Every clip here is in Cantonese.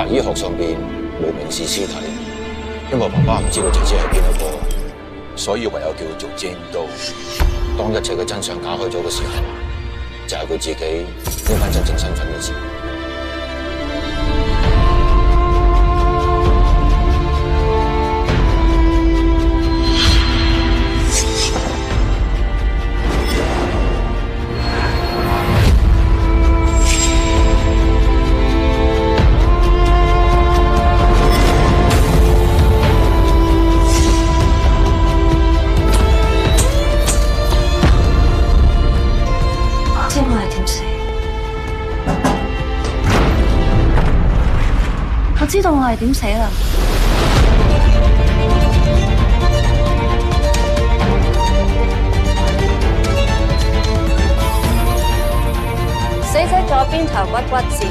法醫學上邊無名氏屍體，因為爸爸唔知道姐姐係邊一個，所以唯有叫佢做 Jane Doe。當一切嘅真相打開咗嘅時候，就係佢自己拎翻真正身份嘅時候。我知道我係點死啦。死者左邊頭骨骨折，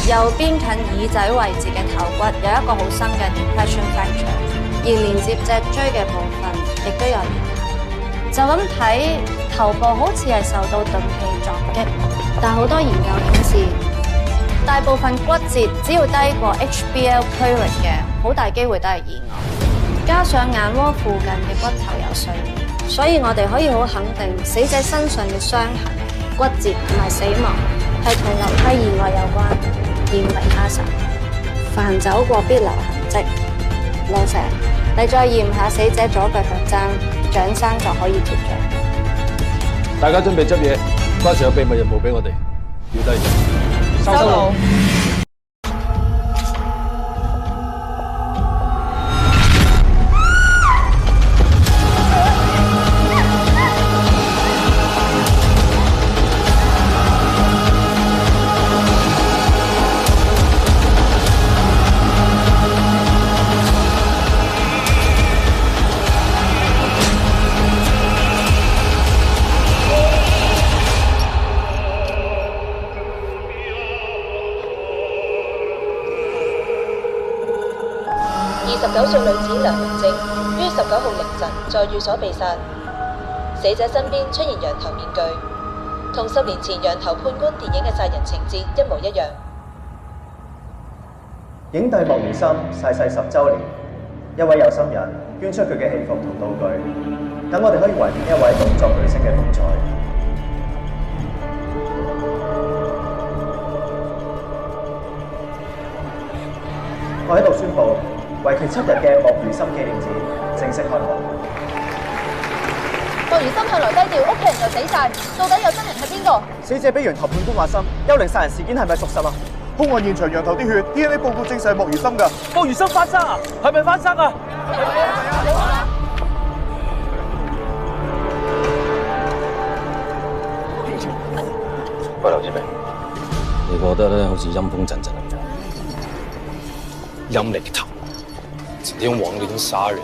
右邊近耳仔位置嘅頭骨有一個好深嘅 depression fracture， 而連接脊椎嘅部分亦都有裂痕。就咁睇，頭部好似係受到鈍器撞擊，但好多研究顯示，大部分骨折只要低過 HBL 區域嘅，好大機會都係意外。加上眼窩附近嘅骨頭有碎裂，所以我哋可以好肯定，死者身上嘅傷痕、骨折同埋死亡係同樓梯意外有關，而唔係他殺。凡走過必留痕跡。老石，你再驗下死者左腳腳踭，掌生就可以脫罪。大家準備執嘢，關 Sir 有秘密任務俾我哋，要低咗。收到。29歲女子梁明正於19號凌晨在寓所被殺，死者身邊出現羊頭面具，同10年前羊頭判官電影嘅殺人情節一模一樣。影帝莫如深逝世10週年，一位有心人捐出佢嘅戲服同道具，等我哋可以懷念一位動作巨星嘅風采。我喺度宣布，為期7日嘅莫如深紀念展正式開幕。莫如深向來低調，屋企人又死晒，到底有真人係邊個？死者俾羊頭判官話心，幽靈殺人事件係咪屬實啊？兇案現場羊頭啲血 DNA 報告證實係莫如深㗎。莫如深翻生啊？係咪翻生啊？喂，劉志明，你覺得咧好似陰風陣陣咁樣？陰你個頭！整天亡了一個殺人，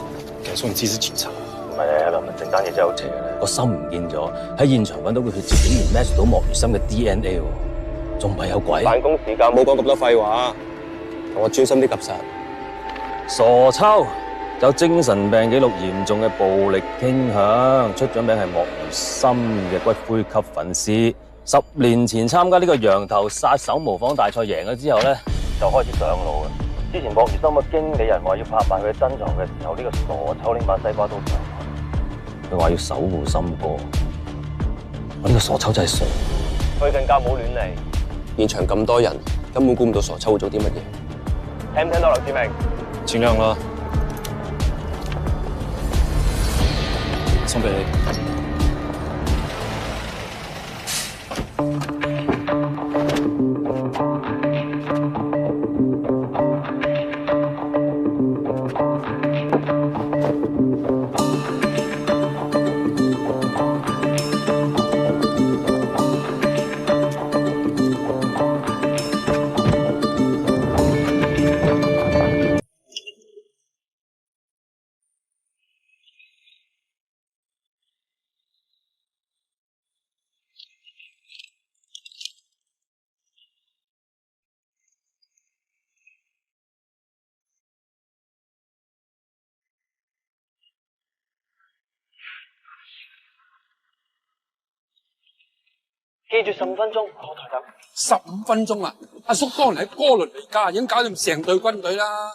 敢說你自己是警察？唔係啊，梁文正單嘢真係好邪嘅，個心唔見咗，喺現場揾到個血跡，竟然 match 到莫如深嘅 DNA 喎，仲唔係有鬼？辦公時間冇講咁多廢話，同我專心啲及實。傻抽，有精神病記錄嚴重嘅暴力傾向，出咗名係莫如深嘅骨灰級粉絲。10年前參加呢個羊頭殺手模仿大賽贏咗之後咧，就開始上路啦。之前莫如深嘅經理人話要拍賣佢嘅珍藏嘅時候，呢個傻抽拎把西瓜刀上去，佢話要守護深哥。我呢個傻抽真係傻，佢更加冇亂嚟。現場咁多人，根本估唔到傻抽會做啲乜嘢。聽唔聽到劉志明？盡量啦，送俾你。記住15分鐘過台等。15分鐘啊！阿叔當年喺哥倫比亞已經搞掂成隊軍隊啦。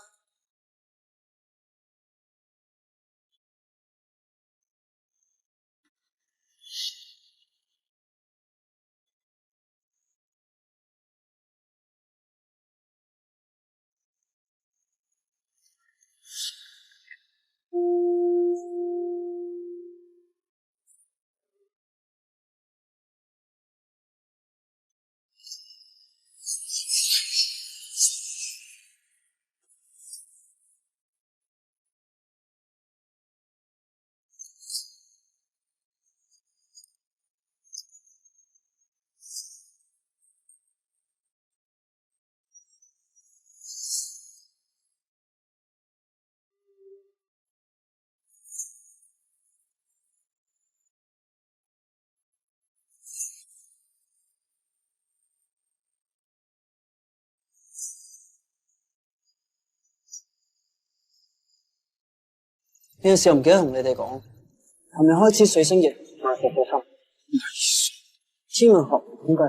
有陣時又唔記得同你哋講，係咪開始水星逆萬伏嘅心？天文學點解？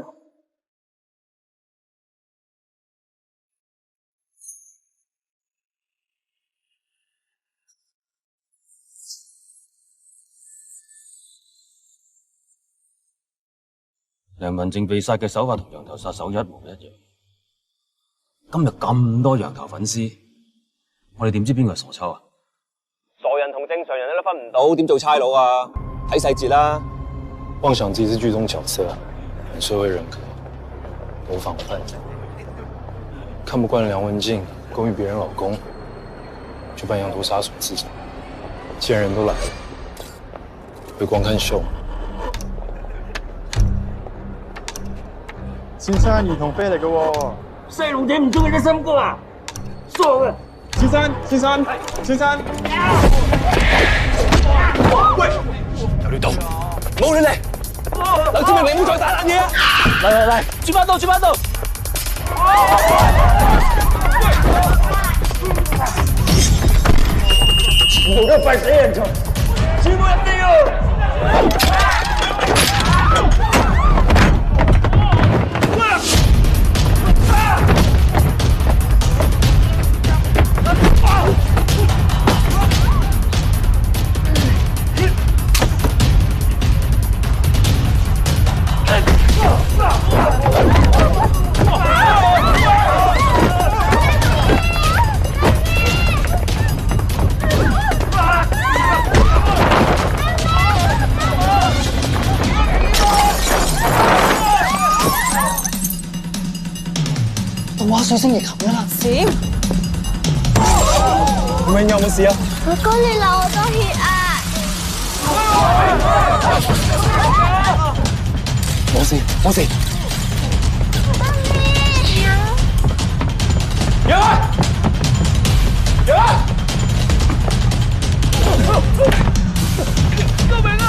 梁文靜被殺嘅手法同羊頭殺手一模一樣。今日咁多羊頭粉絲，我哋點知邊個係傻秋啊？傻人同正常人你都分唔到，點做差佬啊？睇細節啦。妄想自己是劇中角色，很社會人格，模仿犯，看不慣梁文靜勾引別人老公，就扮羊頭殺手自殺。既然人都來了，會光看秀嗎？先生兒童飛嚟嘅喎，細路仔唔中意啲心歌啊，傻嘅！先生，先生，喂，有亂到，冇亂嚟！劉志明，你唔好再打爛嘢啊！嚟，轉翻到！冇得快死人蟲，全部入地獄！動畫水星逆行㗎啦！閃！明有冇事啊？哥哥你流好多血啊！冇事。救命啊！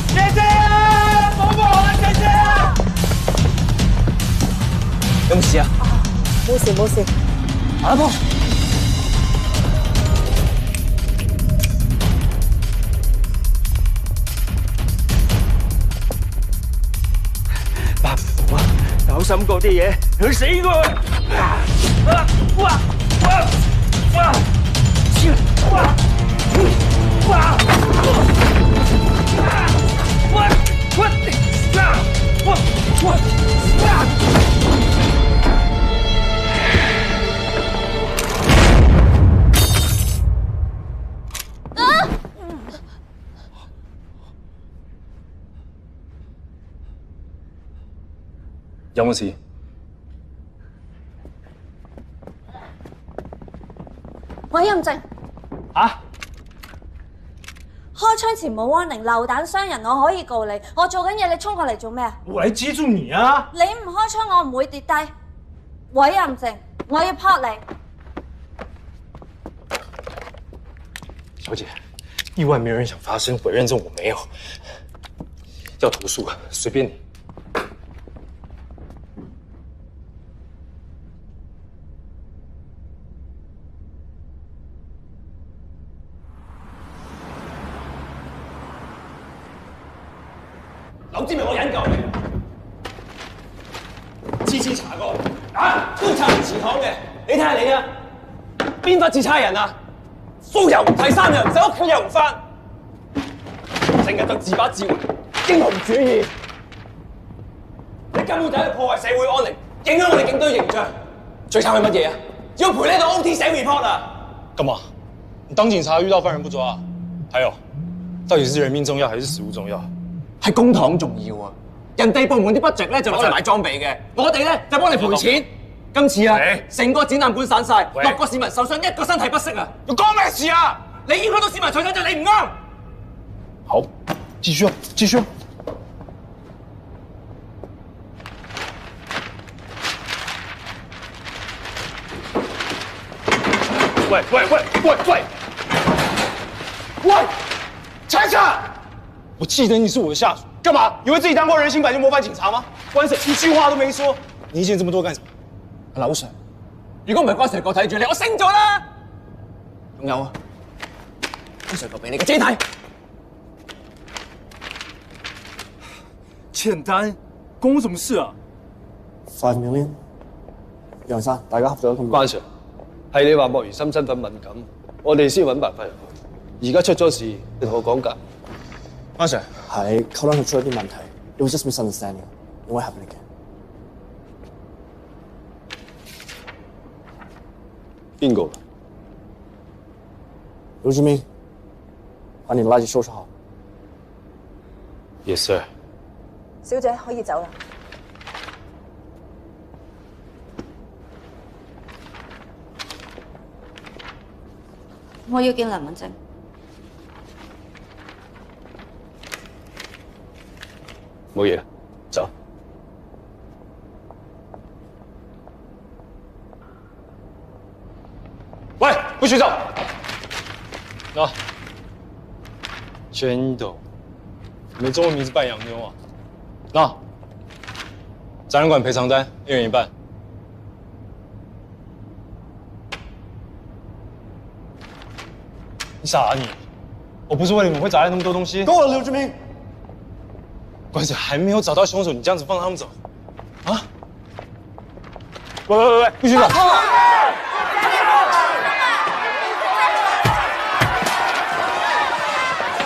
姐姐啊！幫我啊！姐姐啊！有冇事啊？冇事。阿婆，八婆啊，有心過啲嘢，佢死過。有冇事？委任證。啊？開槍前冇 warning， 流彈傷人，我可以告你。我做緊嘢，你衝過嚟做咩啊？我嚟接住你啊！你唔開槍，我唔會跌低。委任證，我要撲你。小姐，意外没人想发生，委任证我没有。要投诉随便你。柳志明我引咎嘅，次次查過都查唔遲堂嘅。你睇下你啊，邊忽似差人啊？蘇又唔睇，衫又唔洗，屋企又唔返，成日就自把自為，英雄主義。你根本就喺度破壞社會安寧，影響我哋警隊形象。最慘係乜嘢啊？要賠呢度 OT 寫 report 啊！干嘛？你當警察遇到犯人不抓啊？還有，到底是人命重要還是食物重要？係公帑重要啊！人哋部門啲 budget 咧就攞嚟買裝備嘅，我哋咧就幫你賠錢。今次啊，成個展覽館散晒，6個市民受傷，1個身體不適啊！要關咩事啊？你要求到市民財產就你唔啱。好，繼續，繼續。喂！拆下！我記得你是我的下屬，幹嘛？以為自己當過人形版就模範警察嗎？關 Sir 一句話都沒說。你意見這麼多幹什麼？劉 Sir，如果唔係關 Sir 個睇住你，我升咗啦。仲有啊，關 Sir 個俾你嘅借貸。欠單，關我什麼事啊？5 million，楊生，大家合咗咁。關 Sir，係你話莫如心身份敏感，我哋先揾辦法入去。而家出咗事，你同我講㗎。關 Sir，係溝通出咗啲問題 ，it was just misunderstanding，唔會 happen again。邊個？劉志明，把你的垃圾收拾好。Yes sir。小姐可以走啦。我要見梁文靜。冇嘢，走。喂，不許走！啊，真的，你的中文名字半洋妞啊？那，展覽館賠償單，1人1半。你傻啊你！我不是為了你們會砸爛那麼多東西。夠了，劉志明。關 Sir 還沒有找到兇手，你這樣子放他們走，啊？喂，不許走！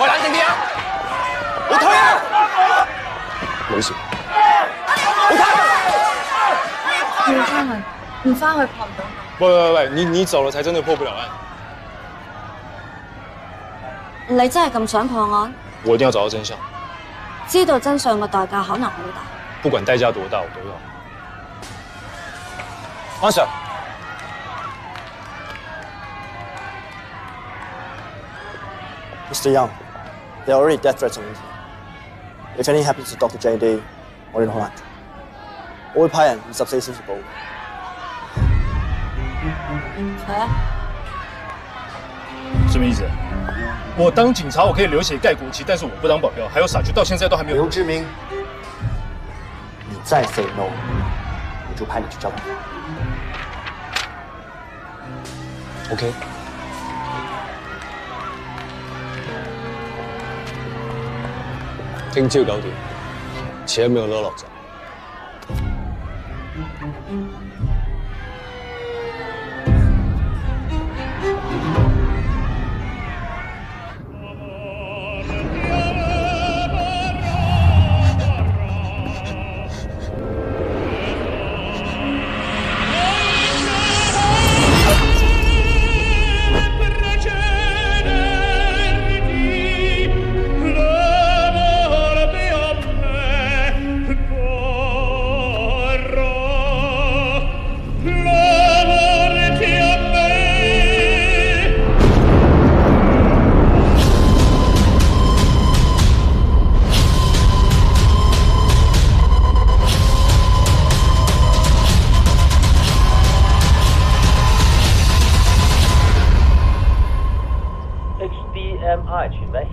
喂，冷靜啲啊！我推啊！冇事。我推。要翻去，唔翻去破唔到。喂，你走了才真的破不了案。你真係咁想破案？我一定要找到真相。知道真相嘅代價可能好大。不管代價多大，我都要。關 Sir。Mr. Young, there are already death threats on Internet. If anything happens to Dr. JD, 我哋好難做。我會派人24小時保護。係啊。什麼意思？我當警察，我可以流血蓋國旗，但是我不當保鏢。還有傻菊到現在都還沒有。劉志明，你再 say no， 我就派你去交代。OK。聽朝9點，前面有落閘。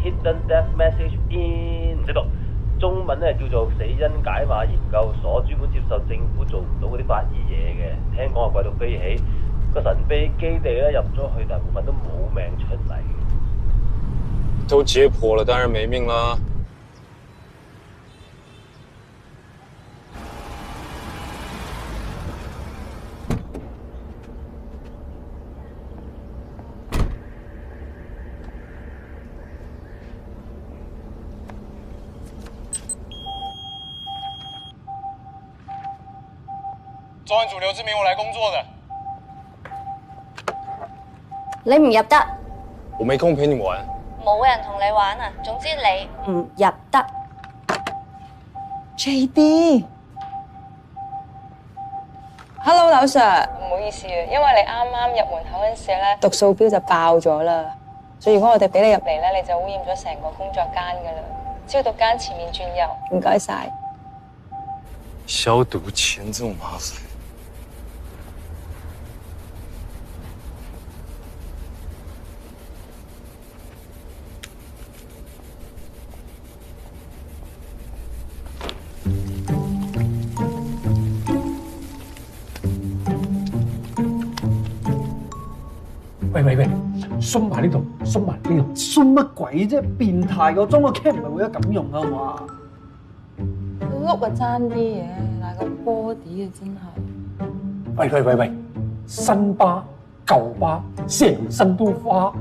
Hidden Death Message In， 識讀中文咧叫做死因解碼研究所，專門接受政府做唔到嗰啲法醫嘢嘅。聽講話貴到飛起，個神秘基地咧入咗去，大部分都冇命出嚟。都解剖了，當然沒命啦。照按主流之名，我来工作的。你唔入得，我没空陪你玩。冇人同你玩啊。總之你唔入得。JD。Hello， 劉 Sir， 唔好意思啊，因為你啱啱入門口嗰陣時咧，讀數標就爆咗啦，所以如果我哋俾你入嚟咧，你就污染咗成個工作間噶啦。消毒間前面轉右，唔該晒。消毒錢這麼麻煩。喂，鬆埋呢度，鬆埋呢度，鬆乜鬼啫？變態個裝個 cam 唔係會得咁用啊嘛？碌啊爭啲嘢，但係個 body 啊真係。喂，新疤舊疤，成身都花。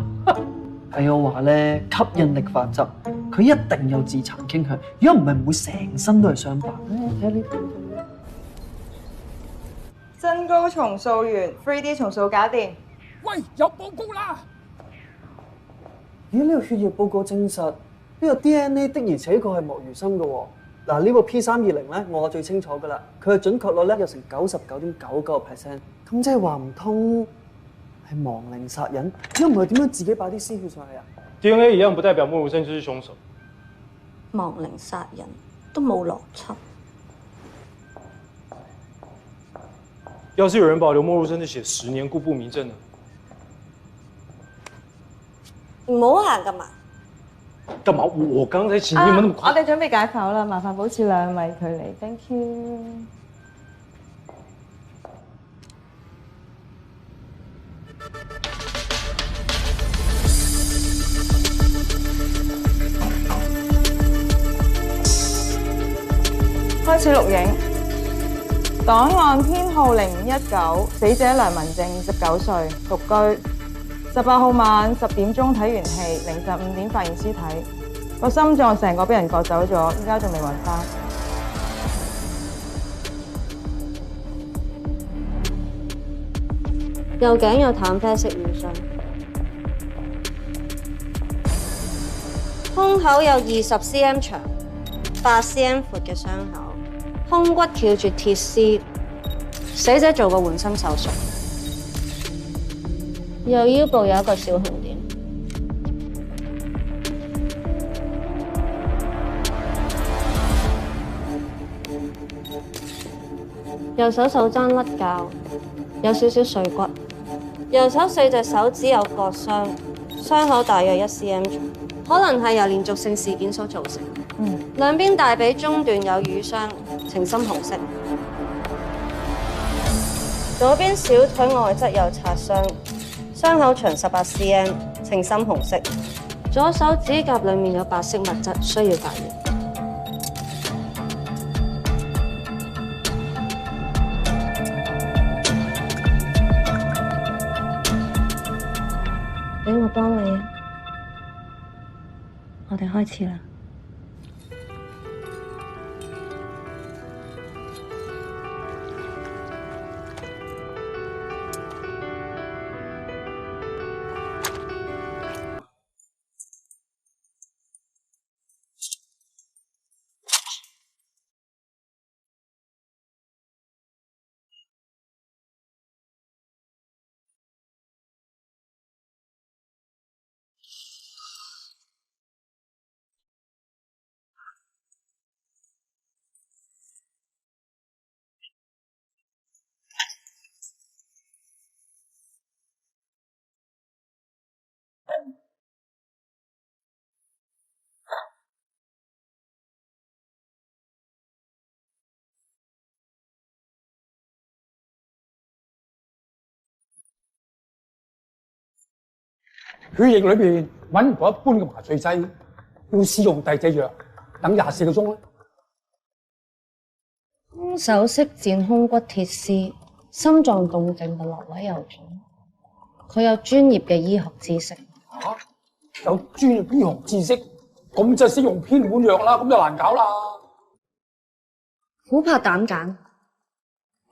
係我話咧，吸引力法則，佢一定有自殘傾向，如果唔係唔會成身都係傷疤。睇下呢度。增高重塑完 ，3D 重塑搞掂。喂，有報告啦！咦？呢個血液報告證實，呢個 DNA 的而且確係莫如深嘅喎。嗱，呢個 P320咧，我最清楚㗎啦，佢嘅準確率咧有成99.99%。咁即係話唔通係亡靈殺人？如果唔係點樣自己擺啲屍血上去啊 ？DNA 一樣不代表莫如深就是兇手。亡靈殺人都冇邏輯。要是有人保留莫如深的血10年，故不迷證呢？唔好行咁埋。幹嘛？我剛才請你們那麼快。我哋準備解剖啦，麻煩保持2米距離。Thank you。開始錄影。檔案編號0519，死者梁文正，19歲，獨居。18號晚10點鐘睇完戲，凌晨5點發現屍體，個心臟成個俾人割走咗，依家仲未揾返。右頸有淡啡色瘀傷，胸口有20 cm 長、8 cm 闊嘅傷口，胸骨翹住鐵絲，死者做過換心手術。右腰部有一個小紅點，右手手踭甩臼，有少少碎骨，右手4隻手指有割傷，傷口大約1 cm 長，可能係由連續性事件所造成。兩邊大髀中段有瘀傷，呈深紅色，左邊小腿外側有擦傷。傷口長18 cm， 呈深紅色。左手指甲裏面有白色物質，需要發現。俾我幫你啊！我哋開始啦。血液裏邊揾唔到一般嘅麻醉劑，要試用第二隻藥，等24個鐘啦。兇手識剪胸骨鐵絲，心臟動靜嘅落位又準，佢有專業嘅醫學知識。有專業醫學知識，咁就識用偏門藥啦，咁就難搞啦。虎拍膽鹼，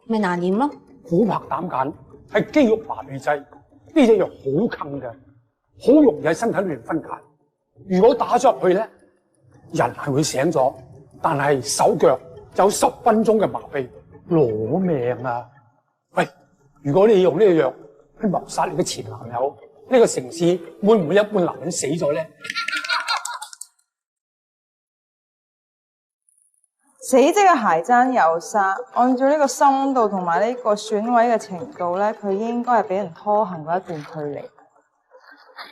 咪難驗咯。琥珀膽鹼係肌肉麻痹劑，呢隻藥好近嘅，好容易喺身體裏面分解。如果打咗入去咧，人係會醒咗，但係手腳有10分鐘嘅麻痹，攞命啊！喂，如果你用呢個藥去謀殺你嘅前男友，呢個城市會唔會一半男人死咗咧？死者嘅鞋踭有沙，按照呢個深度同埋呢個損毀嘅程度咧，佢應該係俾人拖行過一段距離。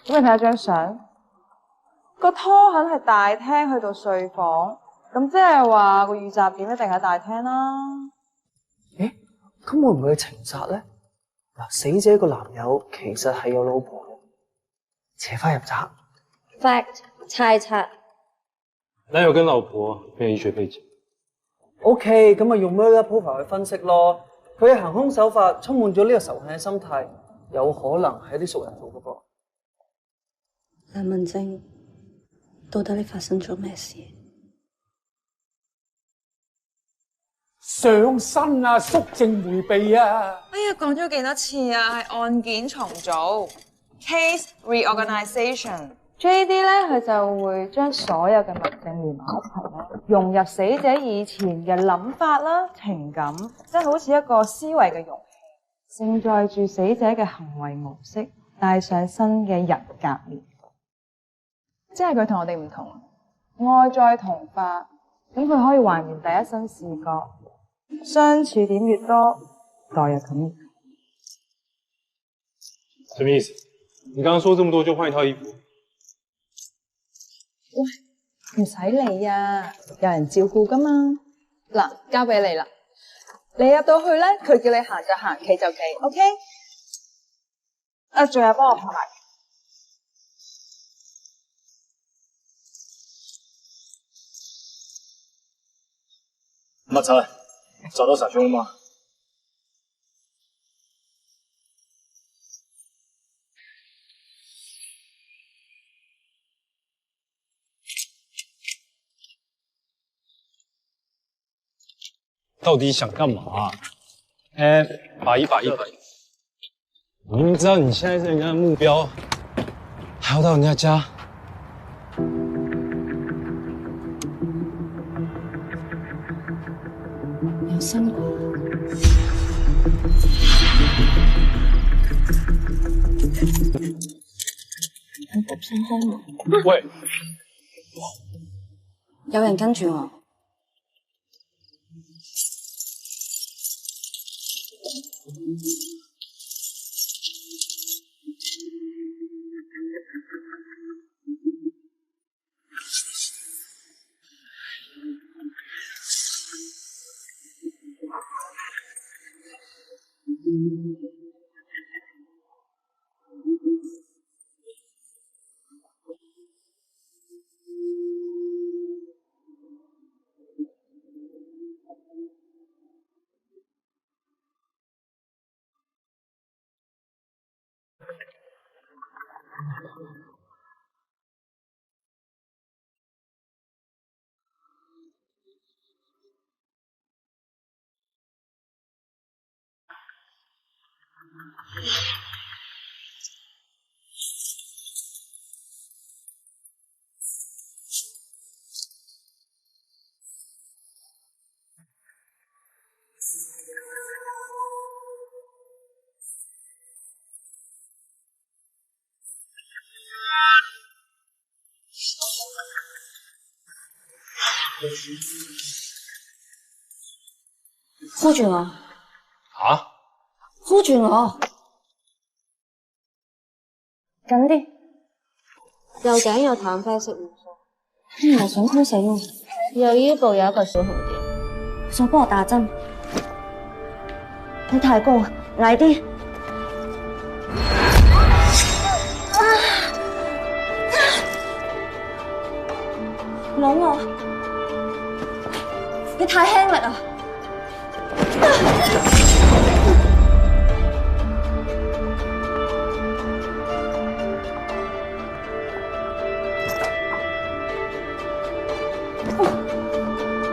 咁你睇下張相，個拖痕係大廳去到睡房，咁即係話個遇襲點一定喺大廳啦。咁會唔會係情殺咧？嗱，死者個男友其實係有老婆嘅，扯翻入宅。Fact 猜測。男友跟老婆沒有醫學背景。OK， 咁咪用 murder profile 去分析咯。佢嘅行兇手法充滿咗呢個仇恨嘅心態，有可能係啲熟人做嘅噃。梁文靜，到底你發生咗咩事？上身啊，肅靜迴避啊！哎呀，講咗幾多次啊，係案件重組 （case reorganization）。JD 咧，佢就會將所有嘅物證連埋一齊咧，融入死者以前嘅諗法啦、情感，即係好似一個思維嘅容器，盛載住死者嘅行為模式，帶上新嘅人格面。即係佢同我哋唔同，外在同化，咁佢可以還原第一身視覺，相似點越多，代入感越高。什麼意思？你剛剛說這麼多就換一套衣服？喂，唔使理啊，有人照顧噶嘛。嗱，交俾你啦。你入到去咧，佢叫你行就行，企就企 ，OK？ 啊，仲有幫我拍埋。马才，找到傻兄了吗？到底想干嘛？把一。明明知道你现在是人家的目标，还要到人家家。有新過。我獨身開門。喂，有人跟住我。呼住我！啊？呼住我！緊啲！右頸有淡啡色元素，唔係想偷死我。右腰部有一個小紅點，想幫我打針。你太高，矮啲。攞我！你太輕力啊！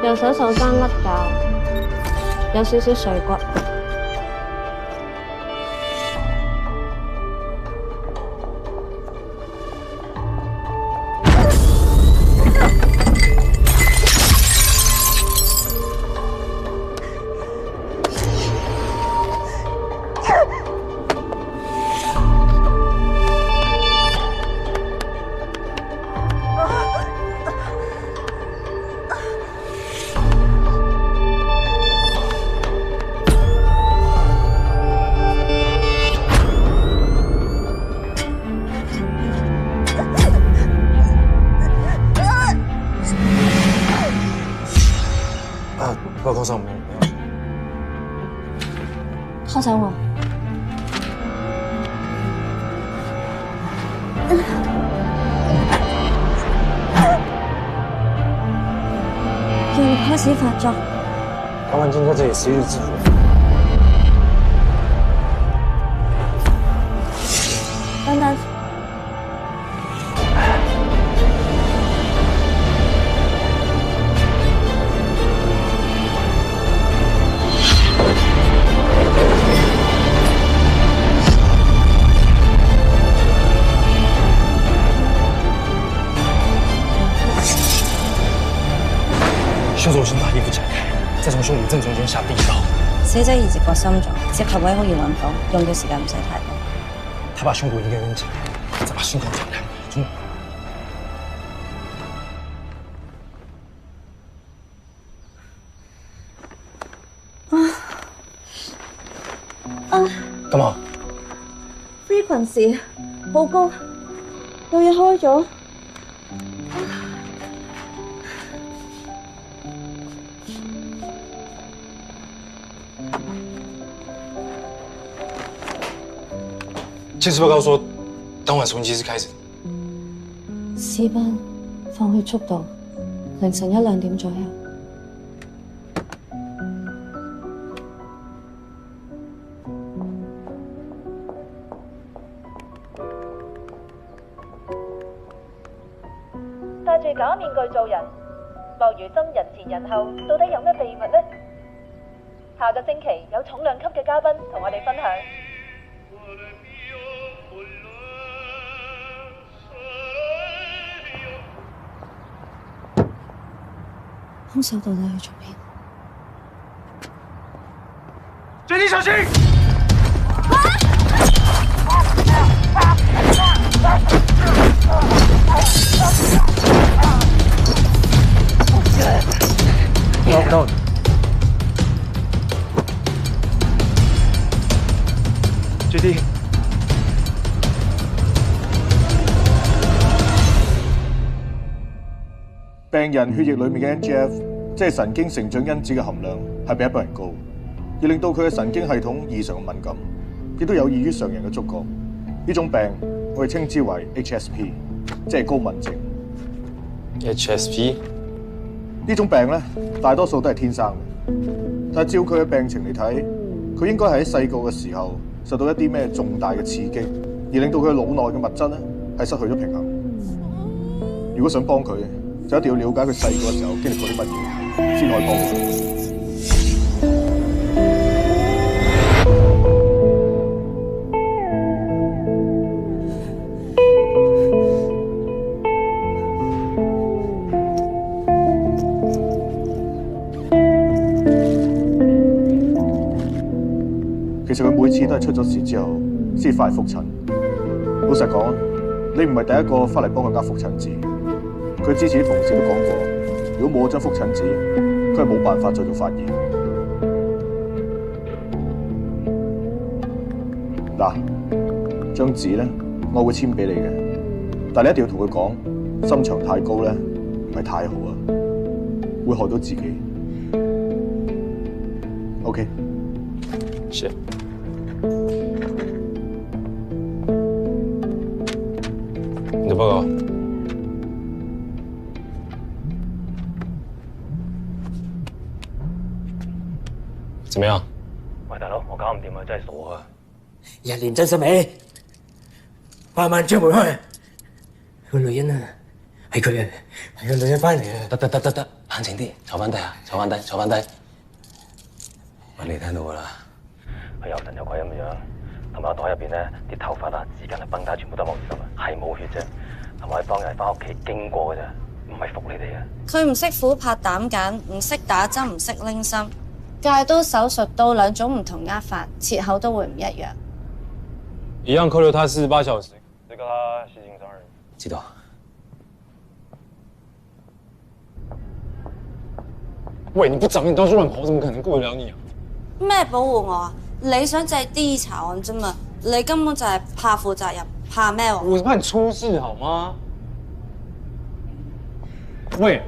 右手手踭甩臼，有少少碎骨。头上没有。拖走我。又開始發作。唐婉靜在這裡是日之主。等等。凶手先把衣服解開，再從胸骨正中間下第一刀。死者移植過心臟，接合位好易揾到，用嘅時間唔使太多。他把胸骨一個人解開，再把胸口解開，從幹嘛 ？frequency 好高，有嘢開咗。檢視報告說，當晚從幾時開始？屍斑放血速度，凌晨1、2點左右。戴住假面具做人，莫如深人前人後，到底有咩秘密呢？下個星期有重量級嘅嘉賓同我哋分享。兇手到底去咗邊？最近小心！No。最啲。病人血液裏面嘅 NGF， 即係神經成長因子嘅含量係比一般人高，而令到佢嘅神經系統異常敏感，亦都有異於常人嘅觸覺。呢種病我哋稱之為 HSP， 即係高敏症。HSP 呢種病咧，大多數都係天生嘅，但係照佢嘅病情嚟睇，佢應該係喺細個嘅時候受到一啲咩重大嘅刺激，而令到佢腦內嘅物質咧係失去咗平衡。如果想幫佢，就一定要了解佢細個嘅時候經歷過啲乜嘢，先可以幫佢。其實佢每次都係出咗事之後先翻嚟覆診。老實講，你唔係第一個翻嚟幫佢呃覆診紙。佢之前啲同事都講過，如果冇咗張覆診紙，佢係冇辦法再做法醫。嗱，張紙咧，我會簽俾你嘅，但你一定要同佢講，心牆太高咧，唔係太好啊，會害到自己。OK。是。你的報告。怎麼樣？喂，大佬，我搞唔掂啊，真係傻啊！日蓮真心未？5萬張回開。個女人啊，係佢啊，係個女人翻嚟啊！得，冷靜啲，坐翻低啊，坐翻低。喂，你聽到㗎啦？佢有神有鬼咁樣，同埋我袋入邊咧啲頭髮啊、紙巾啊、繃帶全部都冇濕啊，係冇血啫。同埋當日翻屋企經過㗎咋，唔係服你哋啊！佢唔識虎拍膽鹼，唔識打針，唔識拎針。戒刀、手術刀兩種唔同握法，切口都會唔一樣。一樣扣留他48小時，這個他吸金傷人。知道。喂，你不找你到處亂跑，怎麼可能過得了你啊？咩保護我啊？你想借啲查案啫嘛？你根本就係怕負責任，怕咩喎？我是怕你出事好嗎？喂。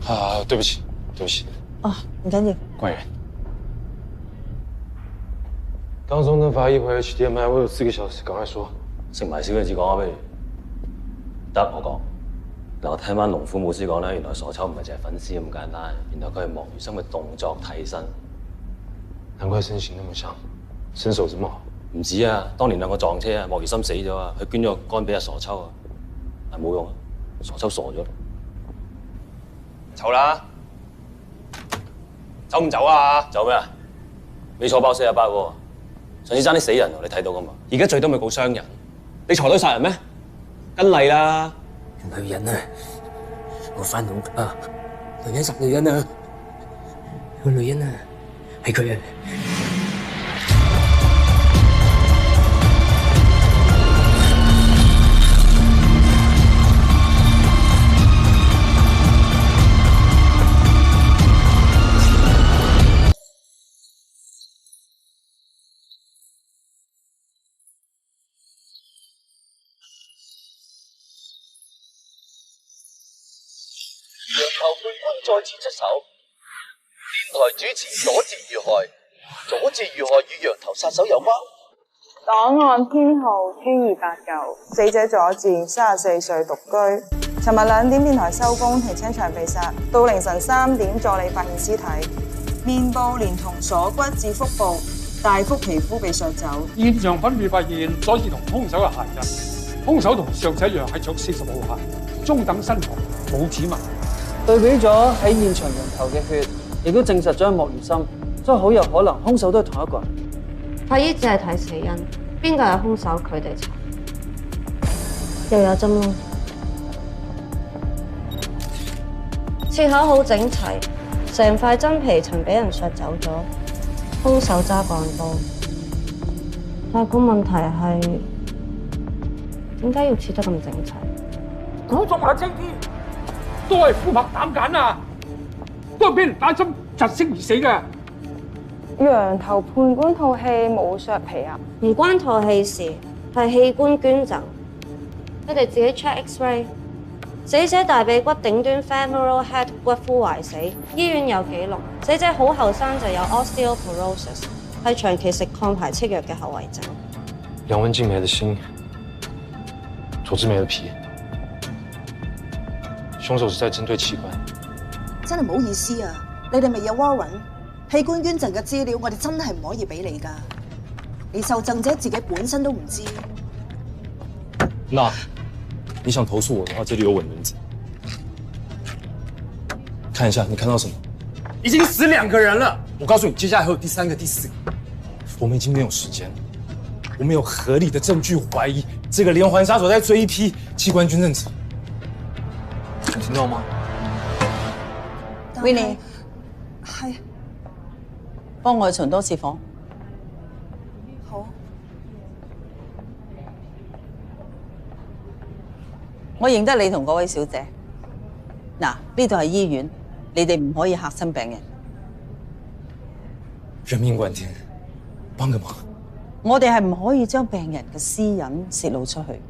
啊，对不起，对不起。哦，唔緊要。官员，当中能发1回HDMI，我有4个小时，赶快说。食埋小句子講啊，不如得我講。嗱，我聽翻龍虎武師講咧，原來傻秋唔係淨係粉絲咁簡單，原來佢係莫如深嘅動作替身。難怪身形那麼像，身手這麼好。唔止啊，當年兩個撞車啊，莫如深死咗啊，佢捐咗個肝俾阿傻秋啊，但冇用啊，傻秋傻咗。走啦！走唔走啊？走咩啊？你坐爆48喎，上次爭啲死人喎，你睇到噶嘛？而家最多咪告傷人，你坐堆殺人咩？跟例啦！女人啊，我翻老家，女人殺女人啊，個女人啊，係佢啊！楊頭判官再次出手，電台主持佐治遇害，佐治遇害與楊頭殺手有關。檔案編號 K289，死者佐治，34歲，獨居。尋日2點電台收工，停車場被殺，到凌晨3點助理發現屍體，面部連同鎖骨至腹部大幅皮膚被削走。現場分別發現佐治同兇手嘅鞋印，兇手同上次一樣係着40號鞋，中等身材，冇指紋。對比咗喺現場人頭嘅血，亦都證實咗係莫如深，所以好有可能兇手都係同一個人。法醫只係睇死因，邊個係兇手佢哋查。又有針窿，切口好整齊，成塊真皮曾俾人削走咗，兇手揸鋼刀。但個問題係點解要切得咁整齊？估中啦，青天！都係呼拍膽揀啊！都係俾人打針窒息而死嘅。羊頭判官套戲冇削皮啊？唔關套戲事，係器官捐贈。你哋自己 check X-ray。死者大髀骨頂端 femoral head 骨枯壞死，醫院有記錄。死者好後生就有 osteoporosis， 係長期食抗排斥藥嘅後遺症。梁文靜沒了心，佐治沒了皮。兇手是在針對器官，真係唔好意思啊！你哋未有 warrant， 器官捐贈嘅資料我哋真係唔可以俾你㗎，連受贈者自己本身都唔知。那你想投訴我的話，這裡有我的名字，看一下你看到什麼？已經死2個人了，我告訴你，接下來還有第3個、第4個。我們已經沒有時間了，我們有合理的證據懷疑這個連環殺手在追一批器官捐贈者。你聽到嗎 ？Winnie， 係，幫我去巡多次房。好。我認得你同嗰位小姐。嗱，呢度係醫院，你哋唔可以嚇親病人。人命關天，幫個忙。我哋係唔可以將病人嘅私隱泄露出去。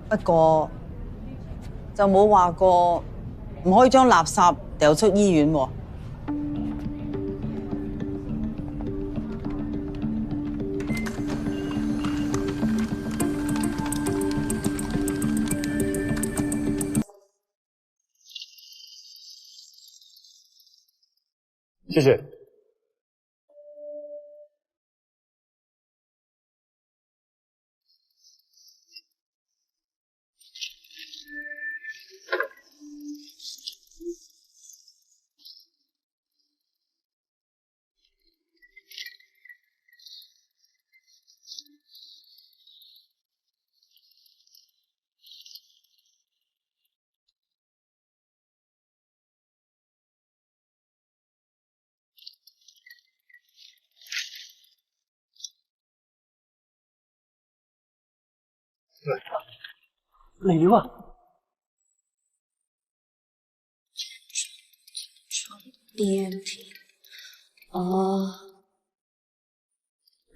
不過就冇話過唔可以將垃圾掉出醫院喎。謝謝。嚟了啊！EMT， 哦，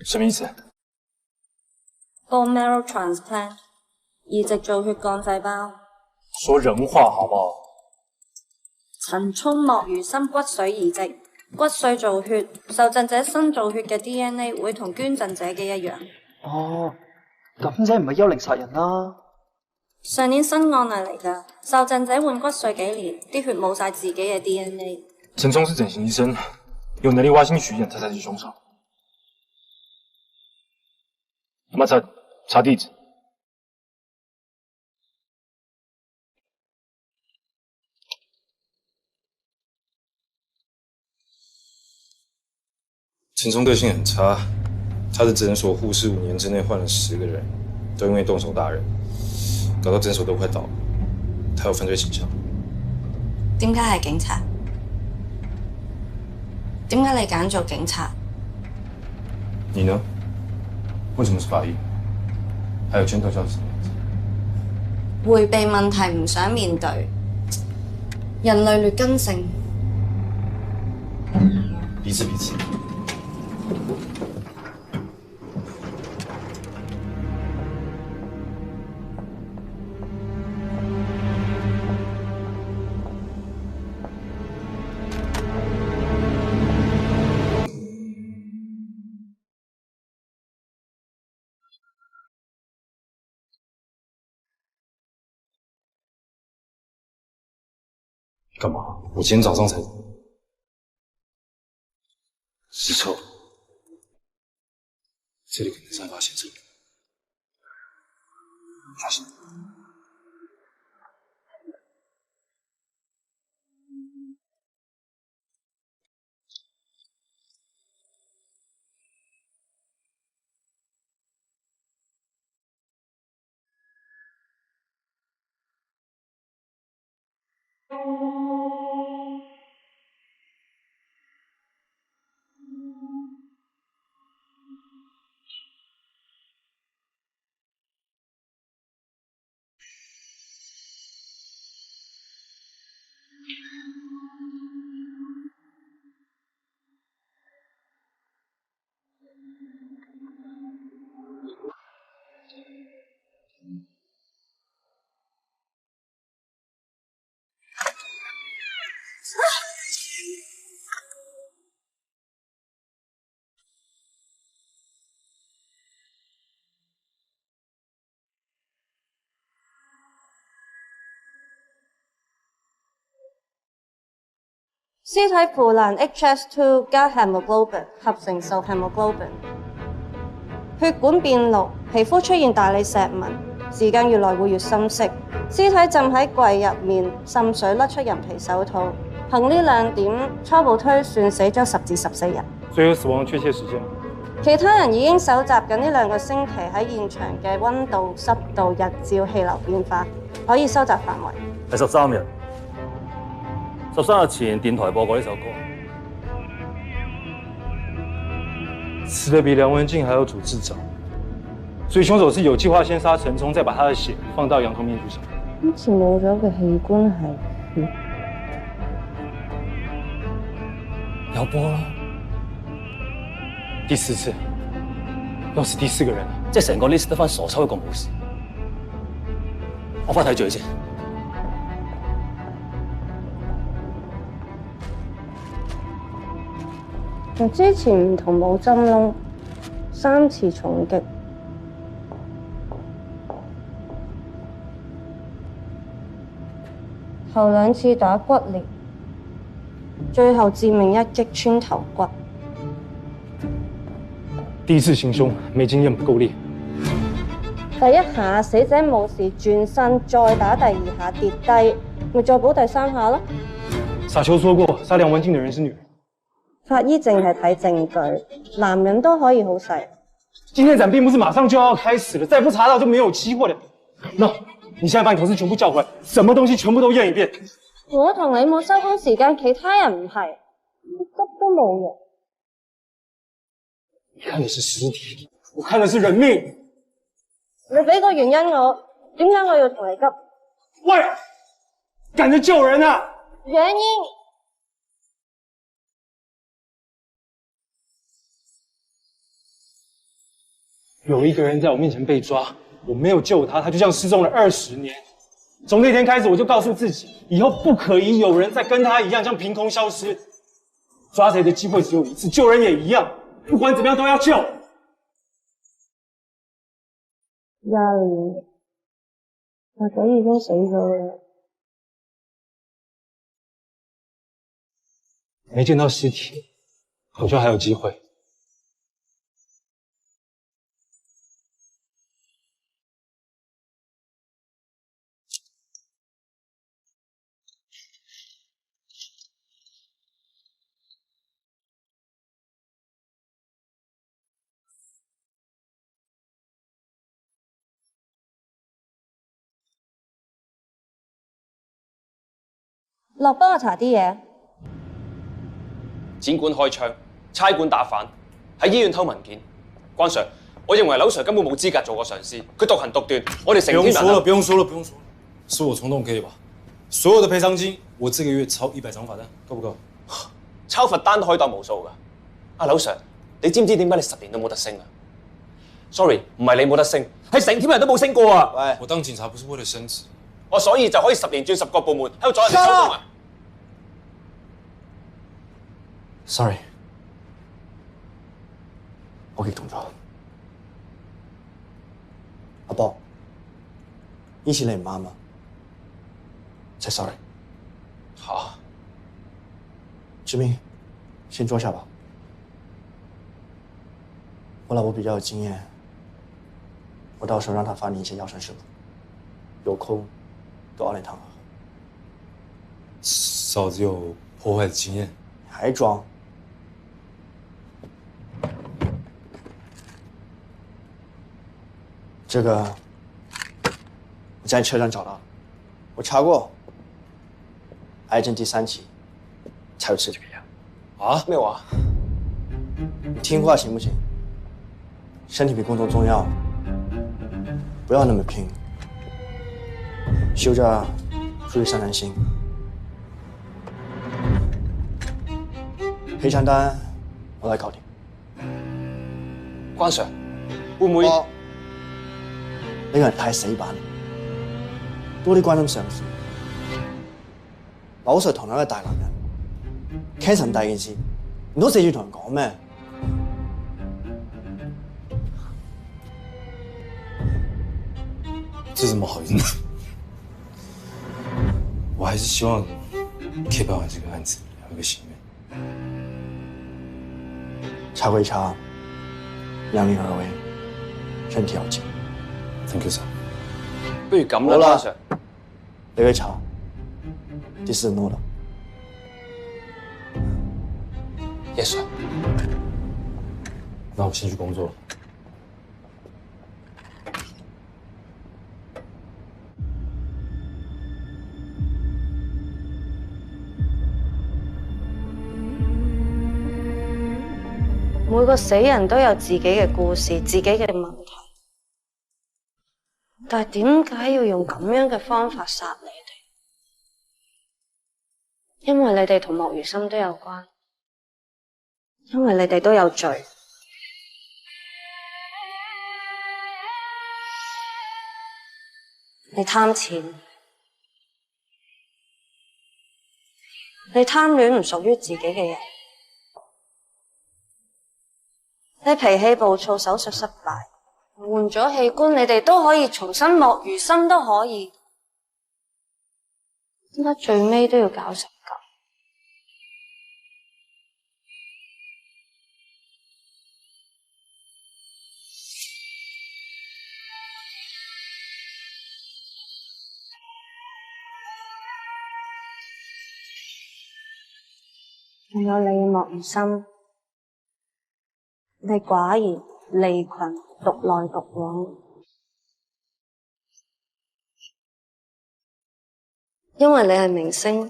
什麼意思？ bone marrow transplant，移植造血幹細胞。說人話好不好？陳沖莫如深骨髓移植，骨髓造血，受贈者新造血嘅 DNA 會同捐贈者嘅一樣。哦，咁即係唔係幽靈殺人啦？上年新案例嚟㗎，受贈者換骨髓幾年，啲血冇晒自己嘅 DNA。陳沖是整形醫生，有能力挖心取眼，他才是兇手。馬查查地址。陈冲个性很差，他的诊所护士5年之内换了10个人，都因为动手打人，搞到诊所都快倒了。他有犯罪倾向。點解係警察？點解你揀做警察？你呢？為什麼是法醫？還有拳頭叫什麼名字？迴避問題唔想面對，人類劣根性。彼此。干嘛？我今天早上才尸臭，这里可能散发血臭。小心！屍體腐爛 HS2 加 hemoglobin 合成受 hemoglobin， 血管變綠，皮膚出現大理石紋，時間越來會越深色。屍體浸喺櫃入面，滲水甩出人皮手套。憑呢2點，初步推算死咗10至14日。最後死亡確切時間？其他人已經搜集緊呢2個星期喺現場嘅溫度、濕度、日照、氣流變化，可以收集範圍。係13日。13日前電台播過呢首歌。死得比梁文靜還要組織早，所以兇手是有計劃先殺陳沖，再把他的血放到羊頭面具上。好似冇咗嘅器官係血。有波啦！第4次，要死第4個人，即係成個 list 得翻傻抽一個冇事。我翻睇罪先。同之前唔同，冇針窿，3次重擊，頭2次打骨裂，最後致命一擊穿頭骨。第1次行兇，沒經驗不夠烈。第1下死者冇事轉身，再打第2下跌低，咪再補第3下咯。傻秋說過，殺梁文靜的人是女人。法醫淨係睇證據，男人都可以好細。今天展並不是馬上就要開始了，再不查到就沒有機會了。No， 你現在把你同事全部叫回來，什麼東西全部都驗一遍。我同你冇收工時間，其他人唔係，急都冇用。你看的是屍體，我看的是人命。你俾個原因我，點解我要同你急？喂，趕着救人啊！原因。有一個人在我面前被抓，我没有救他，他就这样失踪了20年。从那天开始，我就告诉自己，以后不可以有人再跟他一样这样凭空消失。抓贼的机会只有一次，救人也一样，不管怎么样都要救。20年，或者已經死咗啦。没见到尸体，我觉得还有机会。落幫我查啲嘢。展館開槍，差館打反，喺醫院偷文件。關 Sir， 我認為劉 Sir 根本冇資格做個上司，佢獨行獨斷，我哋成天人。不用說了，是我衝動可以吧？所有的賠償金，我這個月抄100張罰單，夠不夠？抄罰單都可以當無數㗎。阿劉 Sir， 你知唔知點解你10年都冇得升啊 ？Sorry， 唔係你冇得升，係成天人都冇升過啊！喂，我當警察不是為了升職，我所以就可以10年轉10個部門，喺度阻人哋收工啊！ Sorry， 我激動咗。阿波，呢次你唔啱啊，才 sorry。好，志明，先坐下吧。我老婆比較有經驗，我到時候讓她發你一些藥膳食譜，有空多熬點湯喝。嫂子有破壞的經驗，還裝？ 這個我在車上找到，我查過，癌症第3期才有吃這個藥。啊？咩話？你聽話行不行？身體比工作重要，不要那麼拼。休假出去散散心。賠償單我來搞定。關 Sir， 會唔會？ 呢個人太死板，多啲關心上司。劉 Sir 同樣係大男人 ，cancel 大件事，唔通四處同人講咩？這怎麼好意思？我還是希望可以辦完這個案子，有一個心願。查歸查，量力而為，身體要緊。 Thank you sir。不如咁啦，關 Sir， 你去查，啲事弄了。Yes sir。那我先去工作了。每個死人都有自己嘅故事，自己嘅問題。 但係點解要用咁樣嘅方法殺你哋？因為你哋同莫如深都有關，因為你哋都有罪。你貪錢，你貪戀唔屬於自己嘅人，你脾氣暴躁，手術失敗。 換咗器官，你哋都可以重新莫如深都可以，點解最尾都要搞成咁？仲有你莫如深，你寡言離群。 獨來獨往，因為你係明星，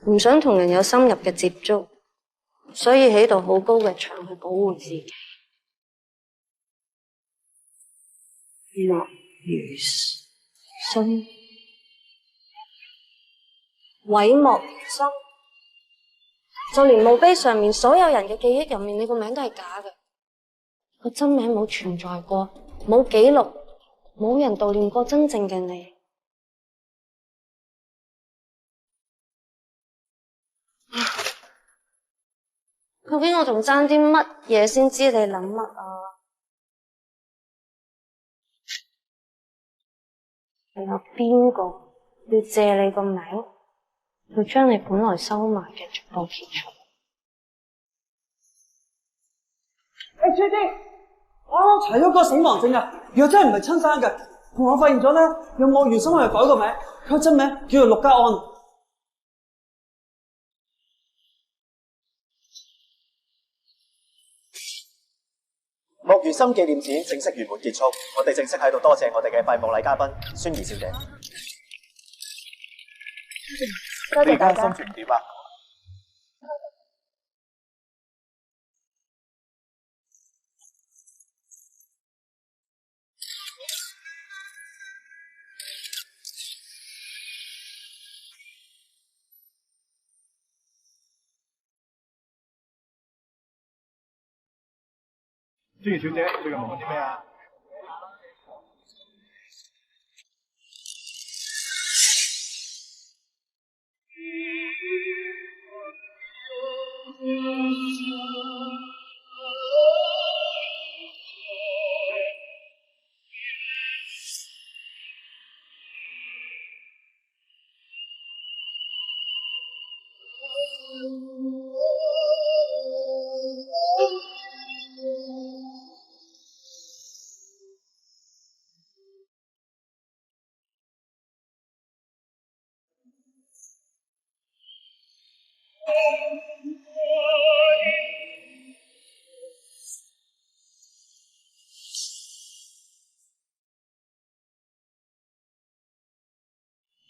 唔想同人有深入嘅接觸，所以起到好高嘅牆去保護自己。莫如深，韋莫如深，就連墓碑上面所有人嘅記憶入面，你個名都係假嘅。個真名冇存在過，冇記錄，冇人悼念過真正嘅你。究竟我仲爭啲乜嘢先知你諗乜啊？仲有邊個要借你個名，要將你本來收埋嘅逐步揭出？崔丁，我啱啱查咗個死亡證啊，若真係唔係親生嘅，同我發現咗咧，用莫如深去改個名，佢真名叫做陸家安。莫如深紀念展正式圓滿結束，我哋正式喺度多謝我哋嘅閉幕禮嘉賓孫怡小姐。多謝大家。心情點啊？孫怡小姐，最近忙緊啲咩啊？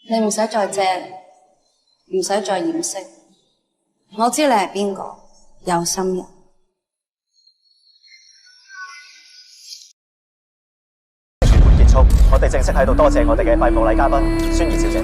你唔使再借，唔使再掩飾。我知你係邊個，有心人。圓滿結束，我哋正式喺度多謝我哋嘅閉幕禮嘉賓孫怡小姐。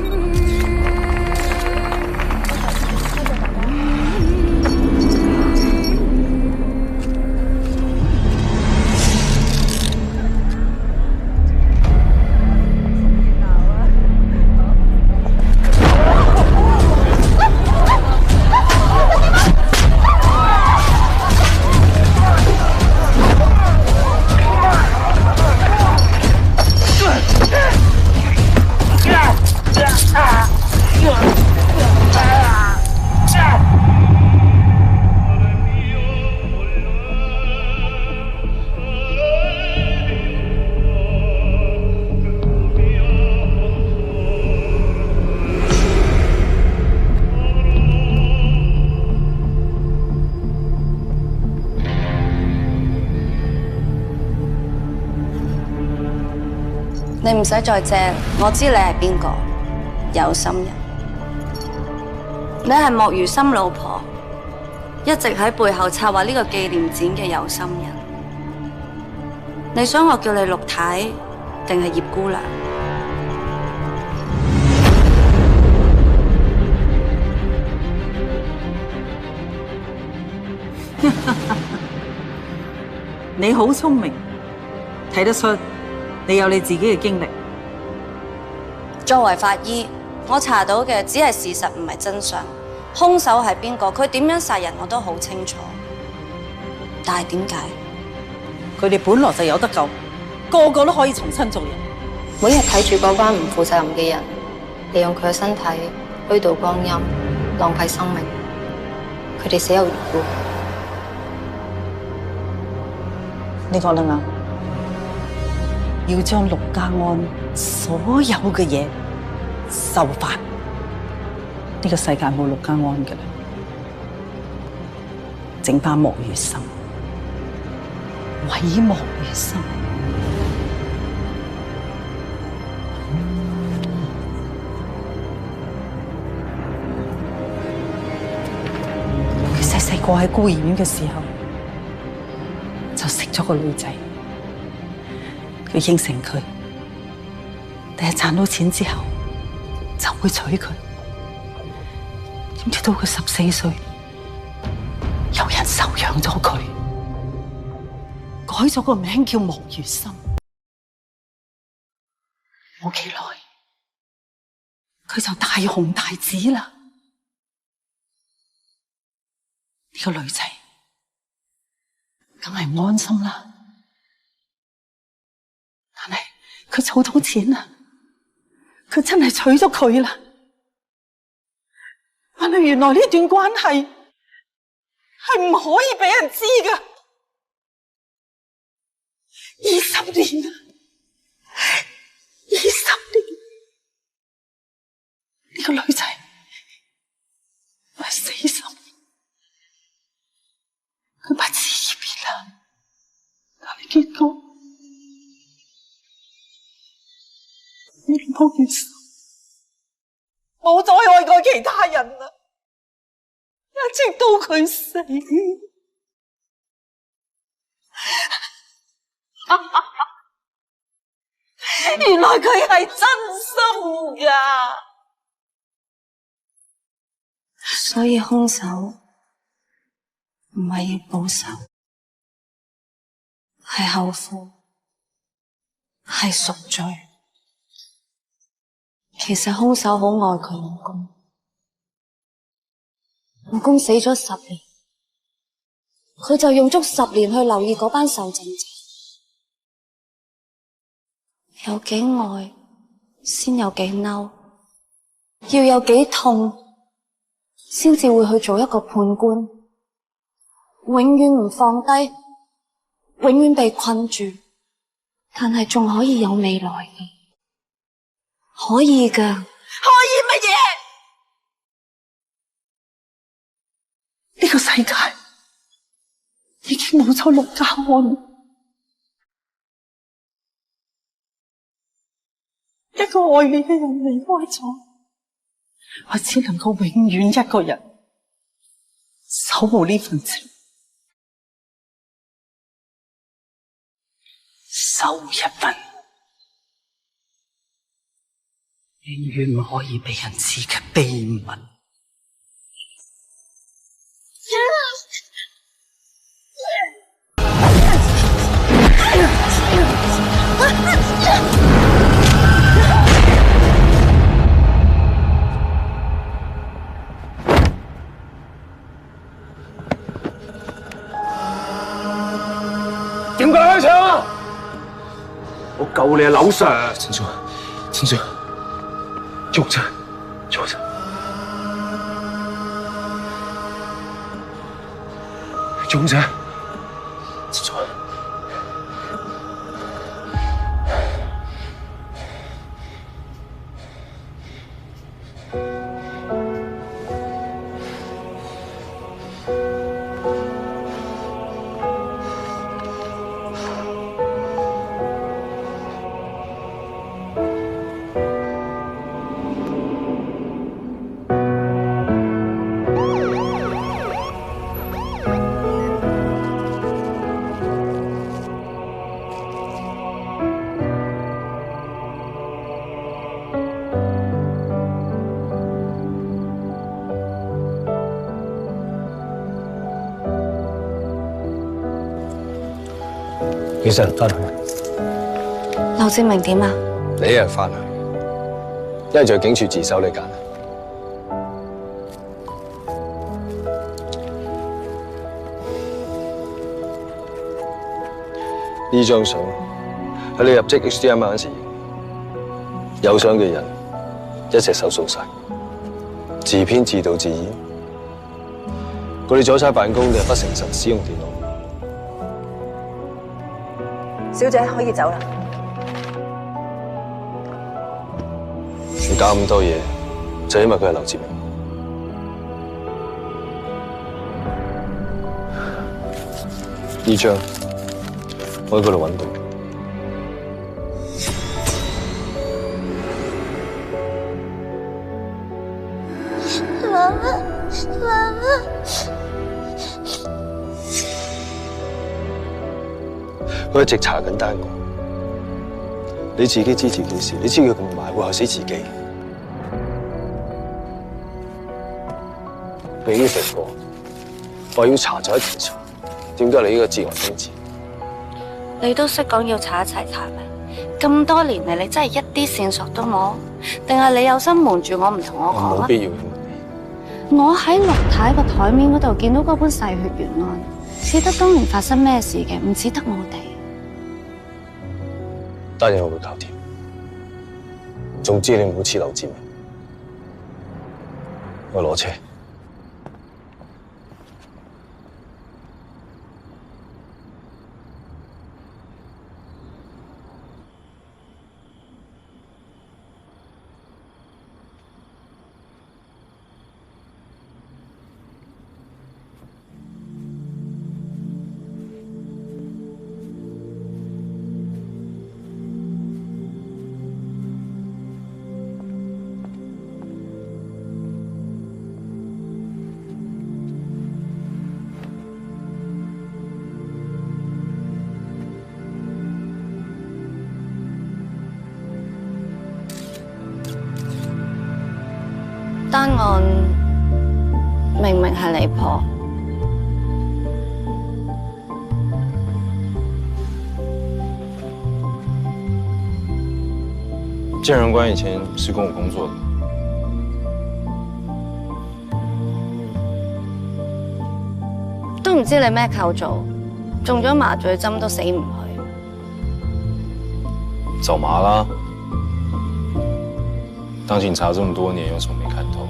你唔使再借，我知你係邊個，有心人。你係莫如深老婆，一直喺背後策劃呢個紀念展嘅有心人。你想我叫你陸太，定係葉姑娘？你好聰明，睇得出你有你自己嘅經歷。作為法醫，我查到嘅只係事實，唔係真相。兇手係邊個，佢點樣殺人，我都好清楚。但係點解？佢哋本來就有得救，個個都可以重新做人。每日睇住嗰班唔負責任嘅人，利用佢嘅身體虛度光陰，浪費生命，佢哋死有餘辜。你講得啱，要將陸家安所有嘅嘢收返。呢個世界冇陸家安嘅啦，剩返莫如深，毀莫如深。佢細細個喺孤兒院嘅時候，就識咗個女仔，佢應承佢，第日賺到錢之後就會娶佢。點知到佢14歲，有人收養咗佢，改咗個名叫莫如深。佢就大紅大紫啦。呢個女仔梗係安心啦。但係佢儲到錢啦，佢真係娶咗佢啦。但係原來呢段關係係唔可以俾人知㗎。20年啊，20年，呢個女仔係死心，佢不辭而別啦。但係結果越抱越深，冇再愛過其他人啦，一直到佢死。原來佢係真心㗎，所以兇手唔係要報仇，係後悔，係贖罪。其實兇手好愛佢老公，老公死咗10年，佢就用足10年去留意嗰班受贈者。有幾愛，先有幾嬲，要有幾痛，先至會去做一個判官。永遠唔放低，永遠被困住，但係仲可以有未來嘅，可以㗎。可以乜嘢？呢個世界已經冇咗陸家安。一個愛你嘅人離開咗，我只能夠永遠一個人守護呢份情，守一份永遠唔可以俾人知嘅秘密。點解開槍啊？我救你啊，劉 Sir！ 陳 Sir， 陳 Sir， 救我！救我！救我！陳 Sir。幾時人翻去？劉志明點啊？你一人翻去，一係就去警署自首，你揀。呢張相喺你入職 HDM 嗰陣時，有相嘅人一隻手掃晒，自編自導自演。佢哋阻差辦公嘅不誠實使用電腦。小姐可以走啦。你搞咁多嘢，就因為佢係劉志明。呢張我喺嗰度揾到。媽媽，媽媽。佢一直查緊單案，你自己知自己事，你知佢咁埋會害死自己。你已經食過，話要查就一齊查，點解你呢個自我精子？你都識講要查一齊查咩？咁多年嚟，你真係一啲線索都冇，定係你有心瞞住我唔同我講啊？冇必要。我喺陸太個台面嗰度見到嗰本細血緣案，似得當年發生咩事嘅，唔似得我哋。當然我會搞掂。總之你唔好黐劉志明。我攞車。單案明明係你破，建仁官以前是跟我工作的。都唔知你咩構造，中咗麻醉針都死唔去。找麻啦！当警察这么多年，有什么没看透？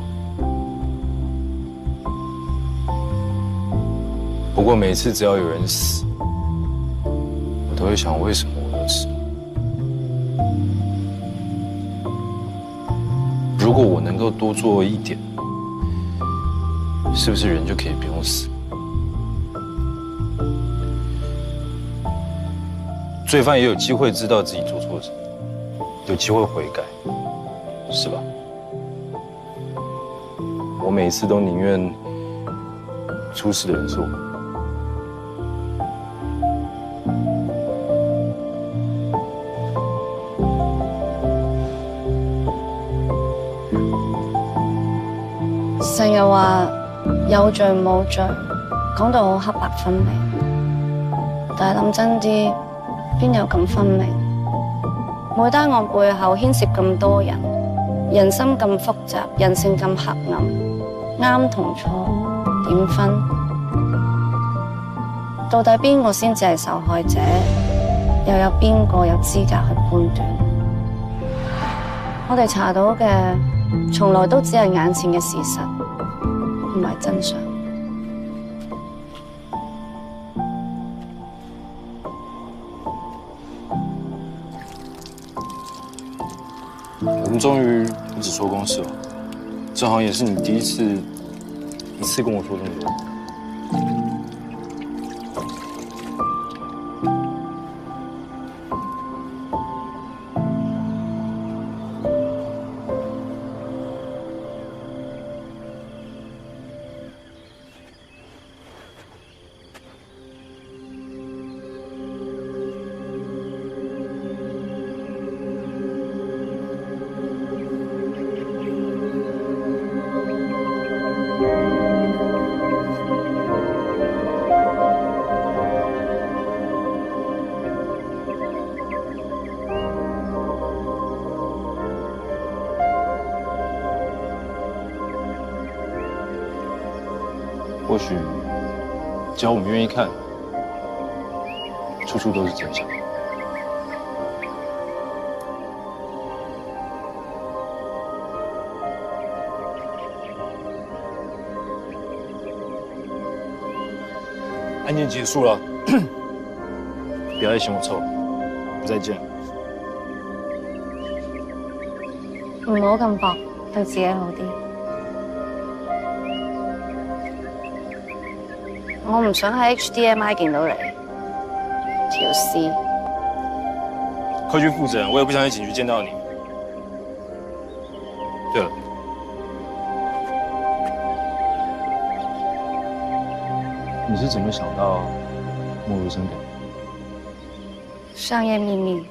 不过每次只要有人死，我都会想，为什么我要死？如果我能够多做一点，是不是人就可以不用死？罪犯也有机会知道自己做错事，有机会悔改。是吧？我每次都宁愿出事的人是我。成日話有罪冇罪，講到好黑白分明，但係諗真啲，邊有咁分明？每單案背後牽涉咁多人。人心咁複雜，人性咁黑暗，啱同錯點分？到底邊個先至係受害者？又有邊個有資格去判斷？我哋查到嘅，從來都只係眼前嘅事實，唔係真相。我们终于不只说公事了，这好像也是你第一次跟我说这么多。或许只要我们愿意看，处处都是真相。案件结束了，不要再嫌我臭，再见。唔好咁薄，對自己好啲。我唔想喺 HDMI 見到你條屍。快去复诊，我也不想在警局见到你。对了，你是怎么想到莫如生的？商业秘密。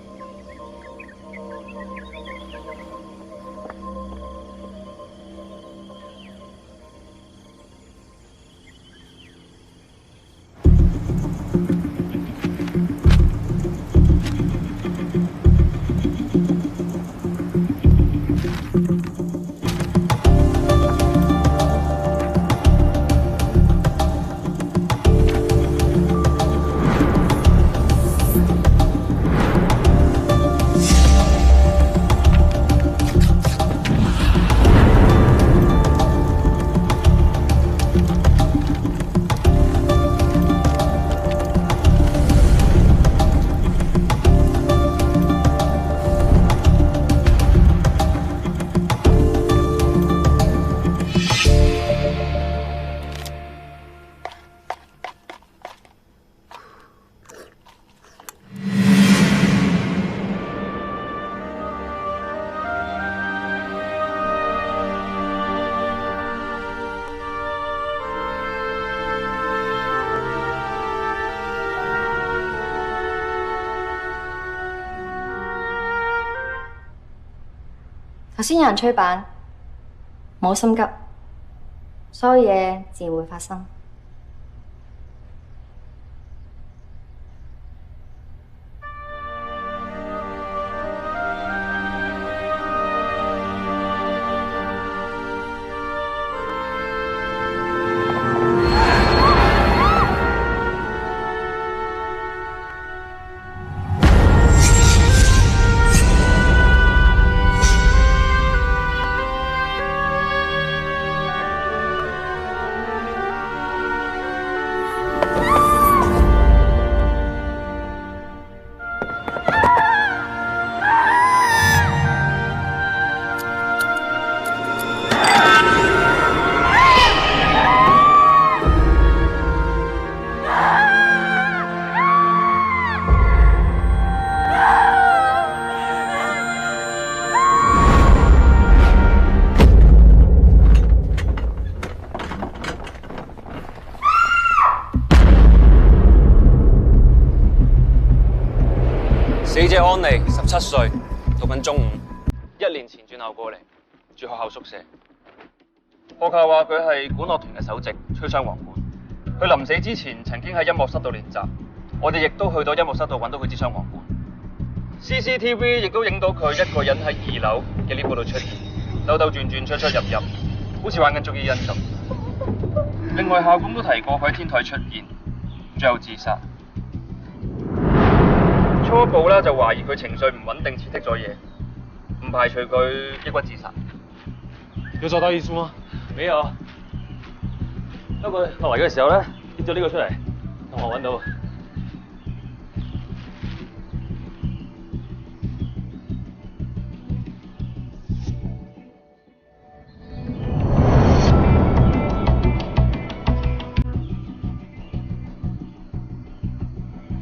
頭先有人吹板，冇心急，所有嘢自然會發生。死者安妮，17歲，讀緊中5。1年前轉校過嚟，住學校宿舍。學校話佢係管樂團嘅首席，吹雙簧管。佢臨死之前曾經喺音樂室度練習，我哋亦都去到音樂室度揾到佢支雙簧管。CCTV 亦都影到佢一個人喺2樓嘅 lift 度出現，兜兜轉轉出出入入，好似玩緊捉伊人咁。另外校工都提過佢喺天台出現，最後自殺。初步咧就懷疑佢情緒唔穩定，刺激咗嘢，唔排除佢抑鬱自殺。有找到遺書嗎？沒有。不過落嚟嘅時候咧，跌咗呢個出嚟，同學揾到。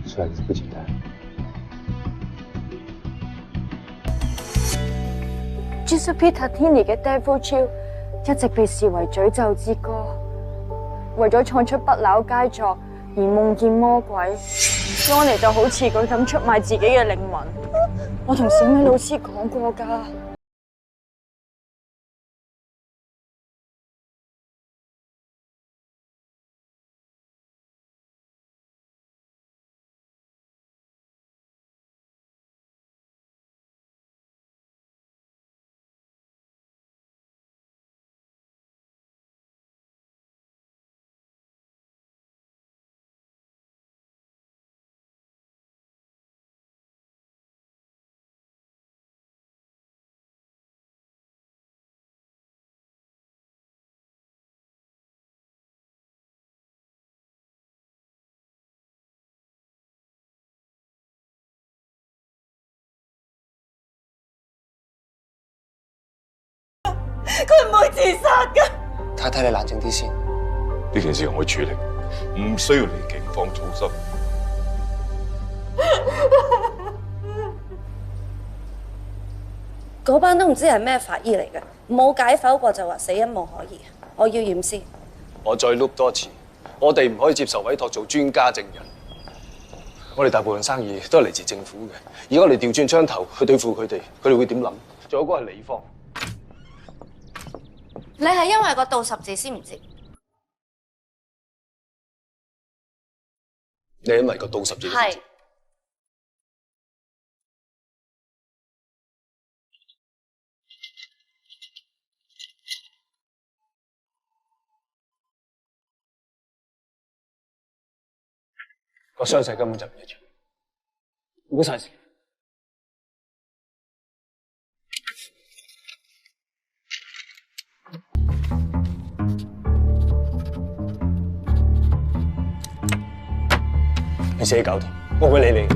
这案子不简单。Jesse Peter Tierney 嘅 Devil Chill 一直被視為詛咒之歌，為咗創出不朽佳作而夢見魔鬼。安妮就好似佢咁出賣自己嘅靈魂。我同小美老師講過㗎。佢唔會自殺㗎。太太，你冷靜啲先。呢件事我會處理，唔需要嚟警方操心。嗰班都唔知係咩法醫嚟嘅，冇解剖過就話死因冇可疑。我要驗屍。我再碌多次，我哋唔可以接受委託做專家證人。我哋大部分生意都係嚟自政府嘅，而家我哋調轉槍頭去對付佢哋會點諗？仲有嗰個係李芳。你係因為個倒十字先唔知？你因為個倒十字先知？個傷勢根本就唔一樣。唔該晒先。你自己搞掂，我會理你。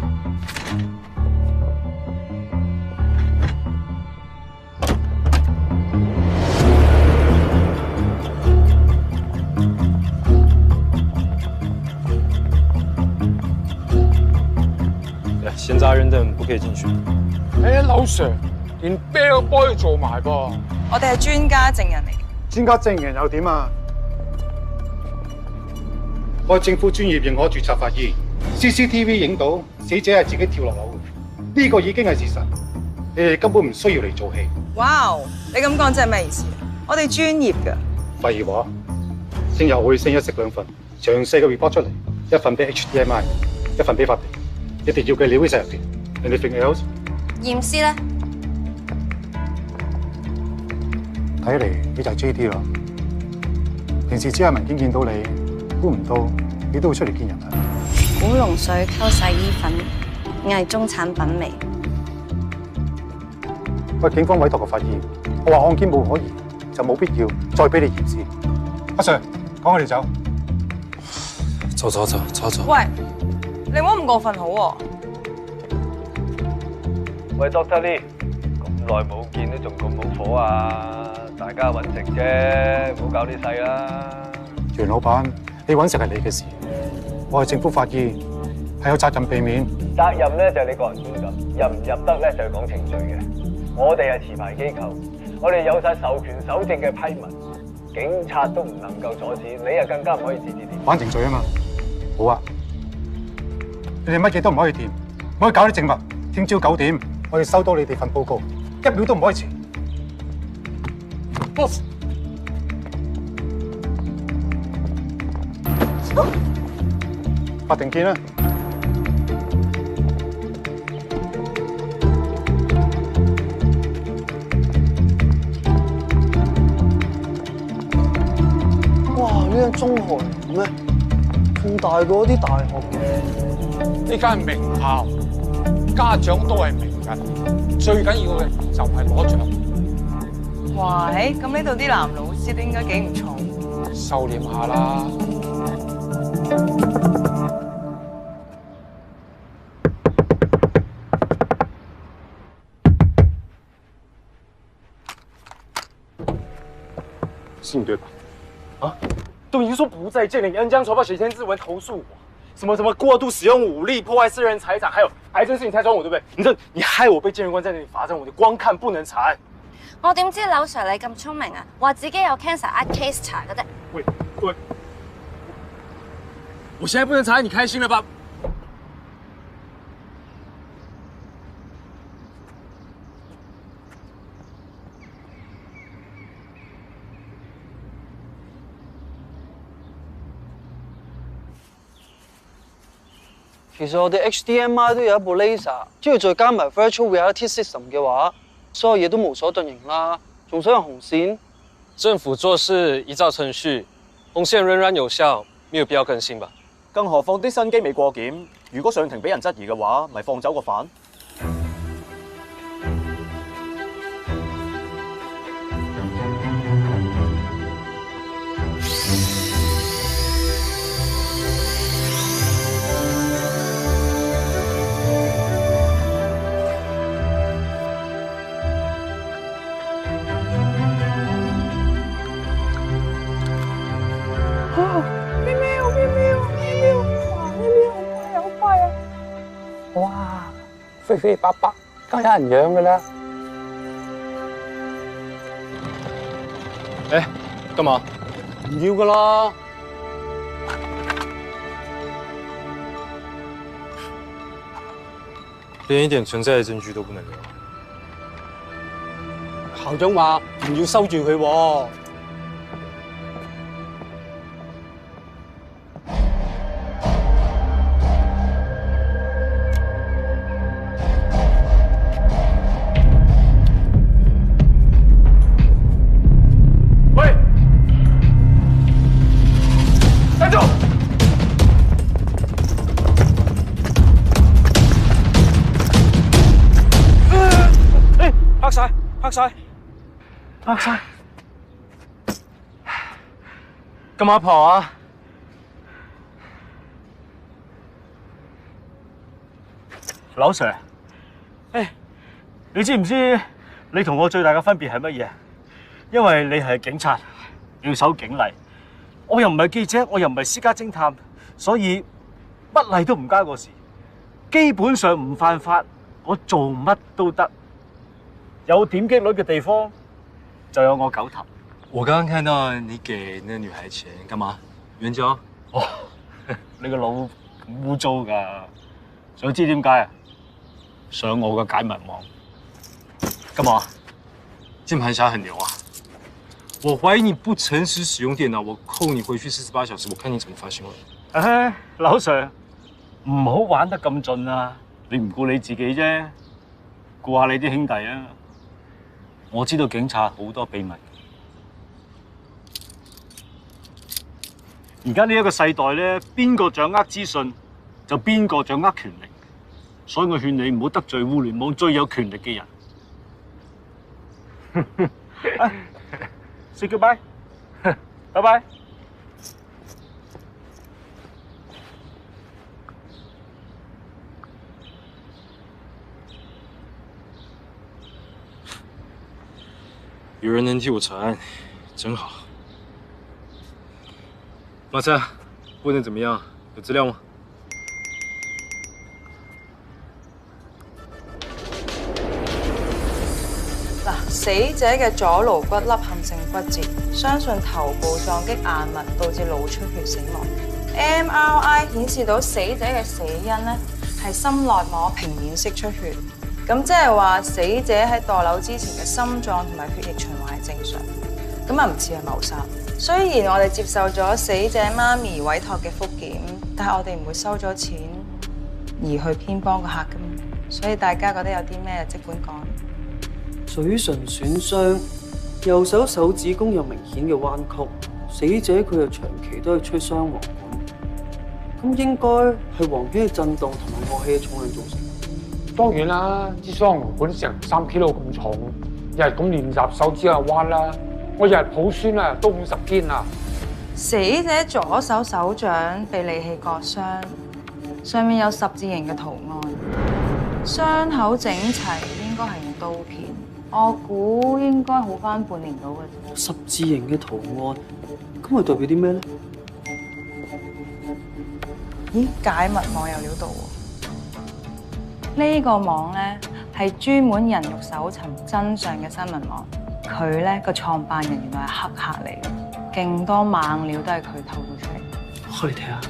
闲杂人等不可以進去。誒，劉 Sir，連 bell boy 都做埋噃。我哋係專家證人嚟嘅。專家證人又點啊？我係政府專業認可註冊法醫 ，CCTV 影到死者係自己跳落樓，呢個已經係事實。你哋根本唔需要嚟做戲。哇！你咁講真係咩意思？我哋專業㗎。廢話，聽日我會 send 一式兩份詳細嘅 report 出嚟，一份俾 HDMI， 一份俾法庭。你哋要嘅料喺晒入邊。Anything else？ 驗屍咧？睇嚟你就係 JD 啦。平時只係文件見到你，估唔到你都會出嚟見人啊！古龍水溝洗衣粉，偽中產品味。喂，警方委託個法醫，我話案件冇可疑，就冇必要再俾你驗屍。阿 Sir， 趕我哋走。走。喂，你唔好咁過分好喎。喂 ，Doctor Lee， 咁耐冇見都仲咁冇火啊！大家揾食啫，唔好搞啲細啦。袁老闆，你揾食係你嘅事，我係政府法醫，係有責任避免。責任咧就係你個人觀感，入唔入得咧就係講程序嘅。我哋係持牌機構，我哋有晒授權搜證嘅批文，警察都唔能夠阻止，你又更加唔可以指指點點。玩程序啊嘛。好啊，你哋乜嘢都唔可以掂，唔可以搞啲證物。聽朝9點，我哋收到你哋份報告，1秒都唔可以遲。Boss， 法庭見啦。哇！呢間中學嚟咩？仲大過啲大學嘅。呢間係名校，家長都係名人，最緊要嘅就係攞獎。哇！咁呢度啲男老師都應該幾唔錯。收斂下啦。是你對吧？啊，都已經說不再見了，你恩將仇報，寫千字文投訴我，什麼過度使用武力破壞私人財產，還有癌症事情才找我，對不對？你害我被監獄官在那裡罰站，我就光看不能查。我點知柳 Sir 你咁聰明啊？話自己有 cancer case 查嘅啫。喂，我現在不能查，你開心了吧？其實我哋 HDMI 都有一部 laser， 只要再加埋 virtual reality system 嘅話，所有嘢都無所遁形啦。仲想用紅線？政府做事依照程序，紅線仍然有效，沒有必要更新吧？更何況啲新機未過檢，如果上庭俾人質疑嘅話，咪放走個犯。哇，肥肥白白，梗有人養噶啦。哎，幹嘛？唔要噶啦。連一點存在的證據都不能留。校長話唔要收住佢喎。黑晒，咁阿婆啊，柳 Sir， 你知唔知你同我最大嘅分別係乜嘢？因為你係警察，要守警例，我又唔係記者，我又唔係私家偵探，所以乜例都唔關我事，基本上唔犯法，我做乜都得。有點擊率嘅地方就有我狗頭。我剛剛看到你給那女孩錢，幹嘛？援交？哦，你個腦咁污糟㗎，想知點解啊？上我個解密網。干嘛？键盘侠很牛啊！我怀疑你不诚实使用电脑，我扣你回去48小时，我看你怎么发新闻。唉，劉 Sir， 唔好玩得咁盡啊！你唔顧你自己啫，顧下你啲兄弟啊！我知道警察好多秘密。而家呢一個世代咧，邊個掌握資訊，就邊個掌握權力。所以我勸你唔好得罪互聯網最有權力嘅人。Say goodbye， 拜拜。有人能替我查案，真好。马三，问得怎么样？有资料吗？嗱，死者嘅左顱骨凹陷性骨折，相信頭部撞擊硬物導致腦出血死亡。MRI 顯示到死者嘅死因咧係心內膜平面式出血，咁即係話死者喺墮樓之前嘅心臟同埋血液循環係正常，咁啊唔似係謀殺。雖然我哋接受咗死者媽咪委託嘅復檢，但係我哋唔會收咗錢而去偏幫個客噶嘛，所以大家覺得有啲咩即管講。嘴唇損傷，右手手指公有明顯嘅彎曲，死者佢又長期都係吹雙簧管，咁應該係簧片嘅震動同埋樂器嘅重量造成。當然啦，支雙簧管成3 kg 咁重，日日咁練習手指又彎啦，我日日抱孫啊都50肩啦。死者左手手掌被利器割傷，上面有十字形嘅圖案，傷口整齊，應該係用刀片。我估應該好返半年到嘅啫。十字形嘅圖案，咁係代表啲咩咧？咦，解密網有料到喎！呢個網咧係專門人肉搜尋真相嘅新聞網，佢咧個創辦人原來係黑客嚟嘅，勁多猛料都係佢透露出嚟。開嚟睇下。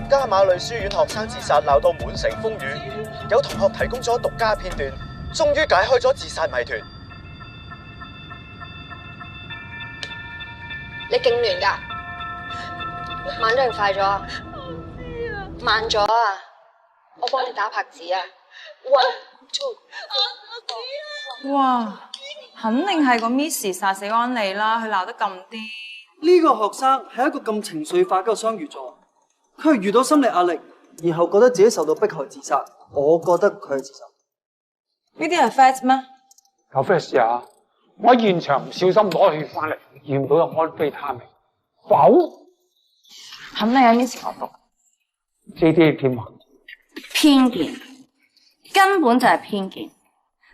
加馬呂書院學生自殺鬧到滿城風雨，有同學提供咗獨家片段，終於解開咗自殺謎團。你勁亂㗎，慢咗定快咗啊？慢咗啊！我幫你打拍子啊 ！One two。哇，肯定係個 Miss 殺死安利啦！佢鬧得咁癲。呢個學生係一個咁情緒化嘅雙魚座，佢係遇到心理壓力，然後覺得自己受到迫害自殺。我覺得佢係自殺。呢啲係 fact 咩？有 fact 啊！我喺現場唔小心攞血翻嚟，驗到有安非他命。否？肯定係 Miss 我讀。呢啲添啊！偏見，根本就係偏見。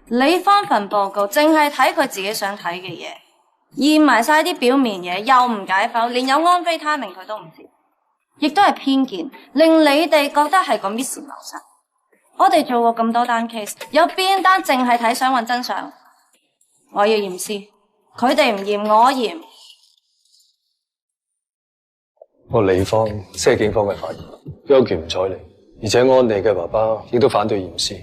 你翻份報告，淨係睇佢自己想睇嘅嘢，驗埋晒啲表面嘢，又唔解剖，連有安非他命佢都唔知，亦都係偏見，令你哋覺得係個 miss 謀殺。我哋做過咁多單 case， 有邊單淨係睇想揾真相？我要驗屍，佢哋唔驗，我驗。我理方即係警方嘅發言，有權唔睬你，而且安利嘅爸爸亦都反對驗屍，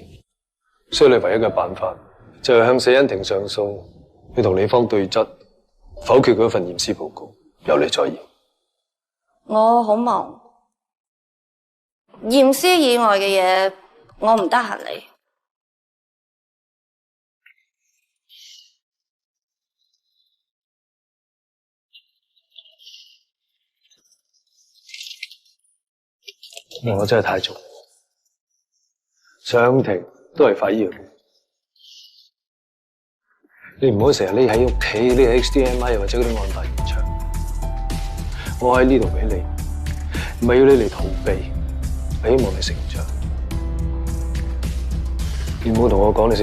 所以你唯一嘅辦法就係向死因庭上訴，去同理方對質，否決嗰份驗屍報告，由你再驗。我好忙，驗屍以外嘅嘢我唔得閒理。我真係太重，上庭都係法醫嘅。你唔好成日匿喺屋企，匿喺 HDMI 又或者嗰啲案發現場。我喺呢度俾你，唔係要你嚟逃避，係希望你成長。你唔好同我講你食。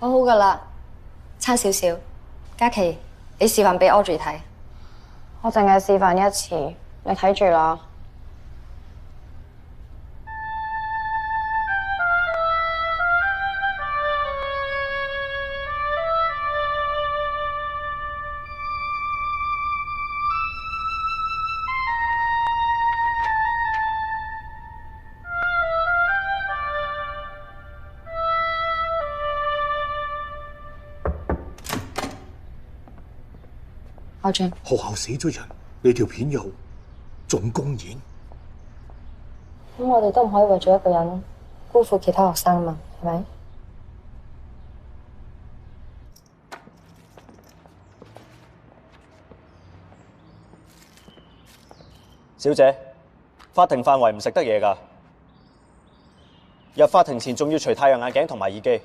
好好噶啦，差少少。嘉琪，你示範俾 Audrey 睇。我淨係示範一次，你睇住啦。阿俊，學校死咗人，你條片又仲公演？咁我哋都唔可以為咗一個人辜負其他學生嘛，係咪？小姐，法庭範圍唔食得嘢㗎。入法庭前仲要除太陽眼鏡同埋耳機。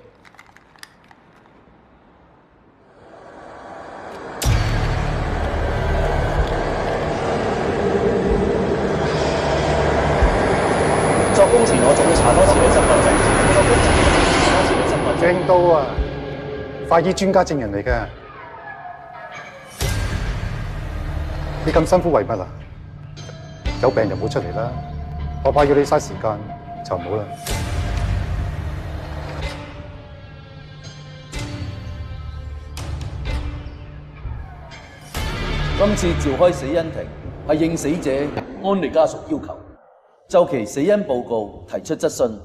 作供前我仲要查多次你身份證。正到啊！法醫專家證人嚟嘅，你咁辛苦為乜啊？有病就唔好出嚟啦，我怕要你嘥時間就唔好啦。今次召開死因庭係應死者安利家屬要求，就其死因報告提出質詢，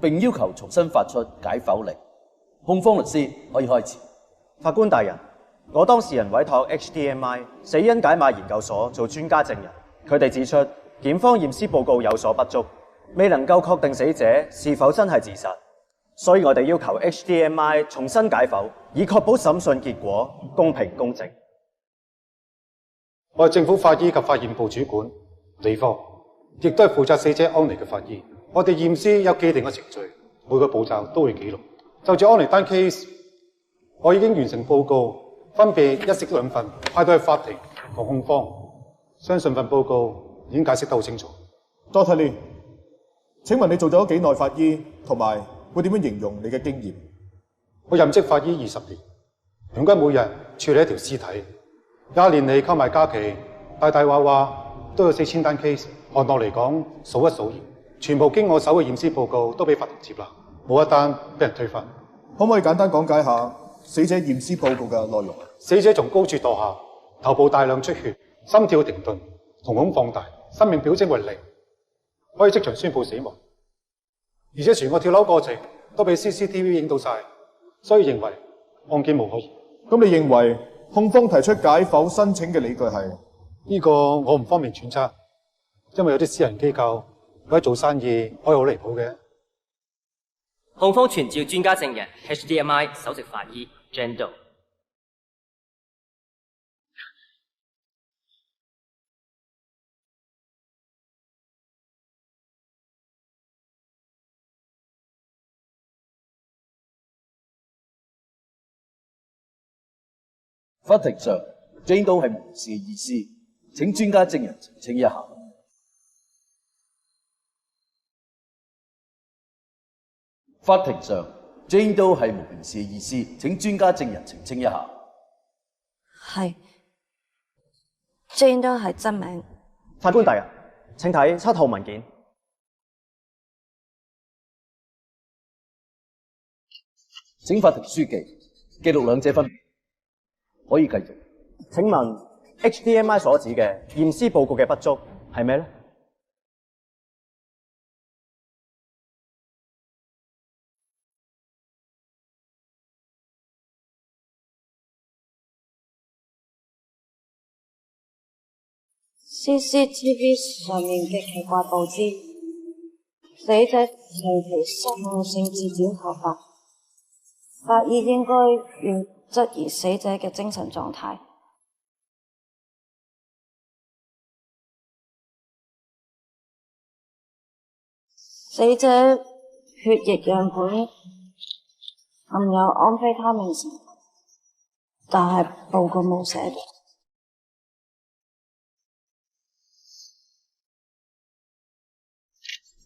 並要求重新發出解剖令。控方律師可以開始。法官大人，我當事人委託 HDMI 死因解碼研究所做專家證人，佢哋指出檢方驗屍報告有所不足，未能夠確定死者是否真係自殺，所以我哋要求 HDMI 重新解剖，以確保審訊結果公平公正。我係政府法醫及法驗部主管李科，亦都係負責死者安妮嘅法醫。我哋驗屍有既定嘅程序，每個步驟都會記錄。就住安妮單 case， 我已經完成報告，分別一式兩份派到去法庭同控方。相信份報告已經解釋得好清楚。Dr. Lee， 請問你做咗幾耐法醫，同埋會點樣形容你嘅經驗？我任職法醫20年，平均每日處理一條屍體。20年嚟溝埋假期，大大話話都有4000單 case， 按落嚟講數一數二，全部經我手嘅驗屍報告都俾法庭接納，冇一單俾人推翻。可唔可以簡單講解下死者驗屍報告嘅內容？死者從高處墮下，頭部大量出血，心跳停頓，瞳孔放大，生命表徵為0，可以即場宣布死亡。而且全個跳樓過程都俾 CCTV 影到晒，所以認為案件無可疑。咁你認為控方提出解剖申請嘅理據係？呢個我唔方便揣測，因為有啲私人機構或者做生意可以好離譜嘅。控方傳召專家證人 HDMI 首席法醫 Jane Doe。法庭上 Jane Doe 係無事嘅意思，請專家證人澄清一下。法庭上 Jane Doe 係無刑事嘅意思，請專家證人澄清一下。係 Jane Doe 係真名。法官大人，請睇7號文件。請法庭書記記錄兩者分別，可以繼續。請問 HDMI 所指嘅驗屍報告嘅不足係咩呢？CCTV 上面嘅奇怪佈置，死者長期失控性至剪頭髮，法醫應該要質疑死者嘅精神狀態。死者血液樣本含有安非他命成分，但係報告冇寫到。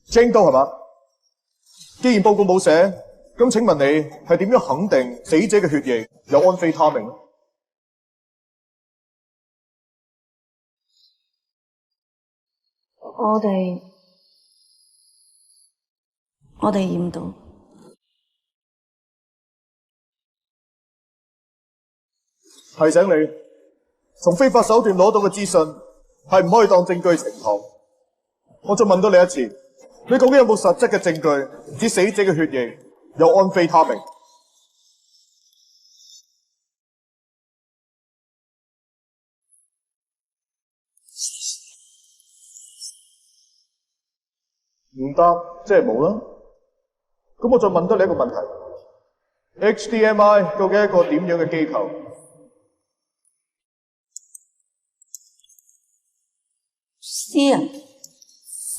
Jane Doe係嘛？既然報告冇寫，咁請問你係點樣肯定死者嘅血液有安非他命呢？我哋驗到。提醒你，從非法手段攞到嘅資訊係唔可以當證據呈堂。我再問多你一次，你究竟有冇實質嘅證據指死者嘅血液有安非他命？唔答，即係冇啦。咁我再問多你一個問題 ：HDMI 究竟係一個點樣嘅機構？私人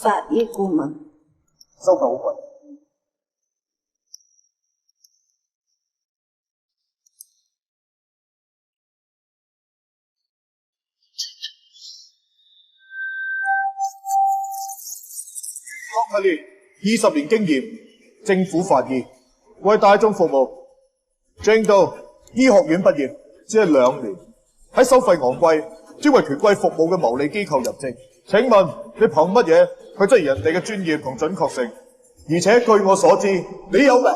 法醫顧問，收費好貴。系列20年經驗，政府法醫，為大眾服務。Jane Doe醫學院畢業，只係2年，喺收費昂貴、專為權貴服務嘅牟利機構入職。請問你憑乜嘢去質疑人哋嘅專業同準確性？而且據我所知，你有病。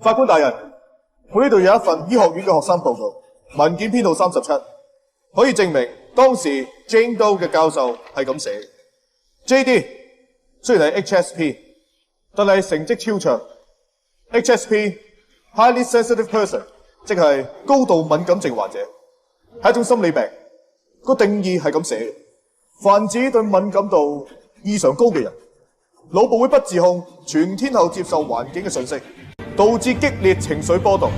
法官大人，我呢度有一份醫學院嘅學生報告，文件編號37，可以證明當時 Jane Doe 嘅教授係咁寫。JD 雖然係 HSP， 但係成績超卓。HSP highly sensitive person， 即係高度敏感症患者，係一種心理病。個定義係咁寫，泛指對敏感度異常高嘅人，腦部會不自控全天候接受環境嘅訊息，導致激烈情緒波動，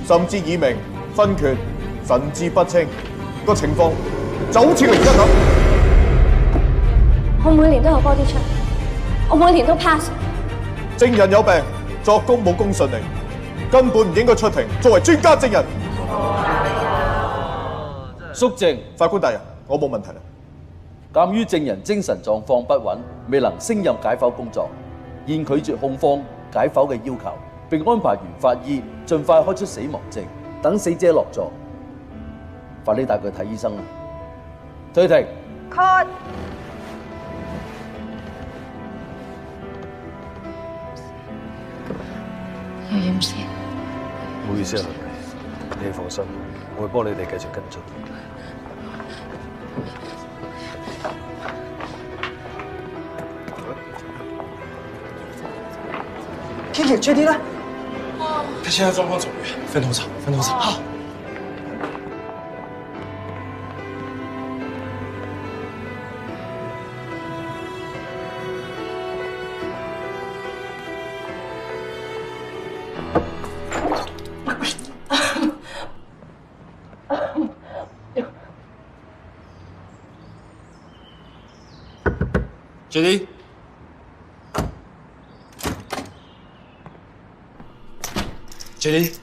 甚至耳鳴、昏厥、神志不清。個情況就好似佢而家咁。我每年都有 body check， 我每年都 pass。證人有病，作供冇公信力，根本唔應該出庭作為專家證人。肅證，法官大人，我冇問題啦。鑑於證人精神狀況不穩，未能勝任解剖工作，現拒絕控方解剖嘅要求，並安排原法醫盡快開出死亡證，等死者落座。快啲帶佢睇醫生啦！退庭。Cut。要驗屍。唔好意思啊，你放心，我會幫你哋繼續跟進。Kiki 确定呢？他现在状况怎么样？分头找，分头找。好。JD。JD，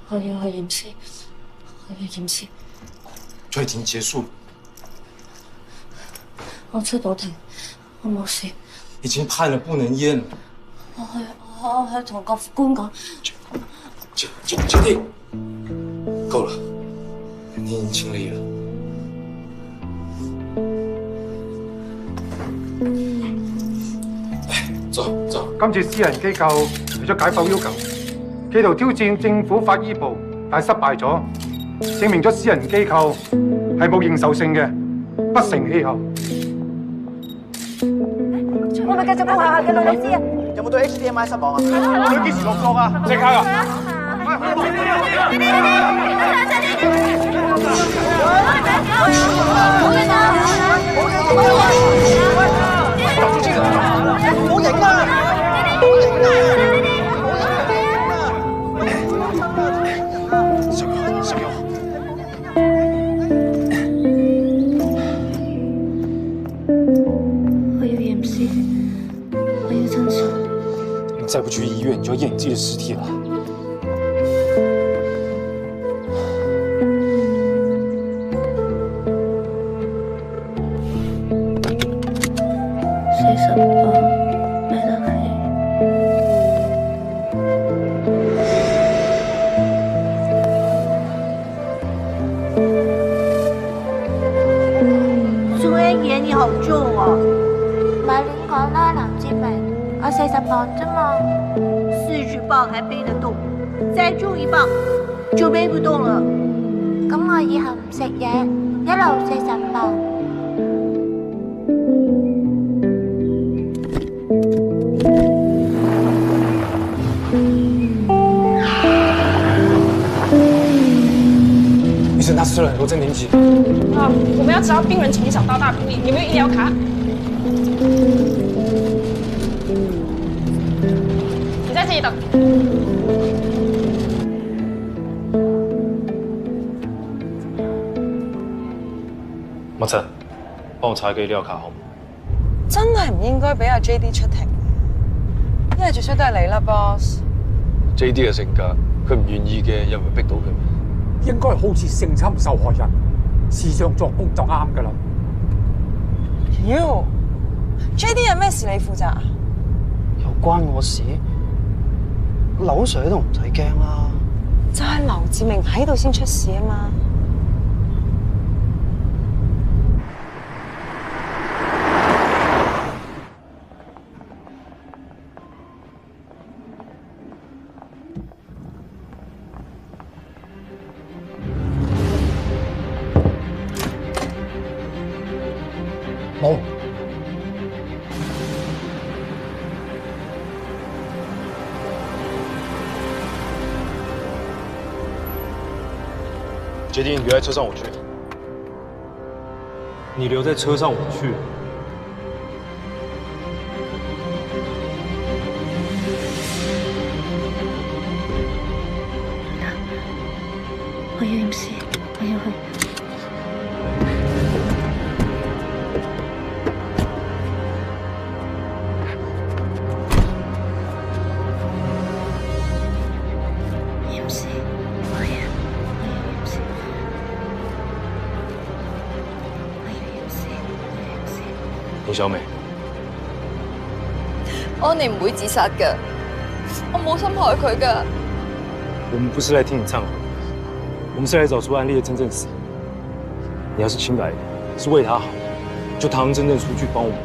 我要去驗屍，我要驗屍。就已經結束了。我出到庭，我冇事。已經判了，不能驗了。我去同個官講。JD，夠了，你已經盡力了。走走。今次私人機構除咗解剖要求，企圖挑戰政府法醫部，但係失敗咗，證明咗私人機構係冇認受性嘅，不成氣候。我咪繼續幫下嘅女老師啊！有冇對 HDMI 失望啊？佢幾時落座啊？即刻啊！冇影啊！小友，再不去医院，你就要验你自己的尸体了。48咩得係？宋恩爺，你好重啊！咪亂講啦，林志明，我40磅啫嘛，40磅還背得動，再重1磅就背不動了。咁我以後唔食嘢，一路40磅。医生，他吃了很多镇定剂。啊，我们要知道病人从小到大病历，有没有医疗卡？你在这里等。莫塵，幫我查個醫療卡好唔好？真係唔應該俾阿 JD 出庭，因為最衰都係你啦 ，boss。JD 嘅性格，佢唔願意嘅又唔會逼到佢咩？應該好似性侵受害人，視像作供就啱㗎啦。妖 ，JD 有咩事你負責啊？又關我事？劉 Sir 喺度唔使驚啦。就係劉志明喺度先出事啊嘛。冇。JD，你留在车上，我去。你留在车上，我去。我要驗屍，我要去。胡小美，安妮唔會自殺㗎，我冇心害佢㗎。我们不是来听你忏悔，我们是来找出安丽的真正死因。你要是清白一点，是为她好，就堂堂正正出去帮我们。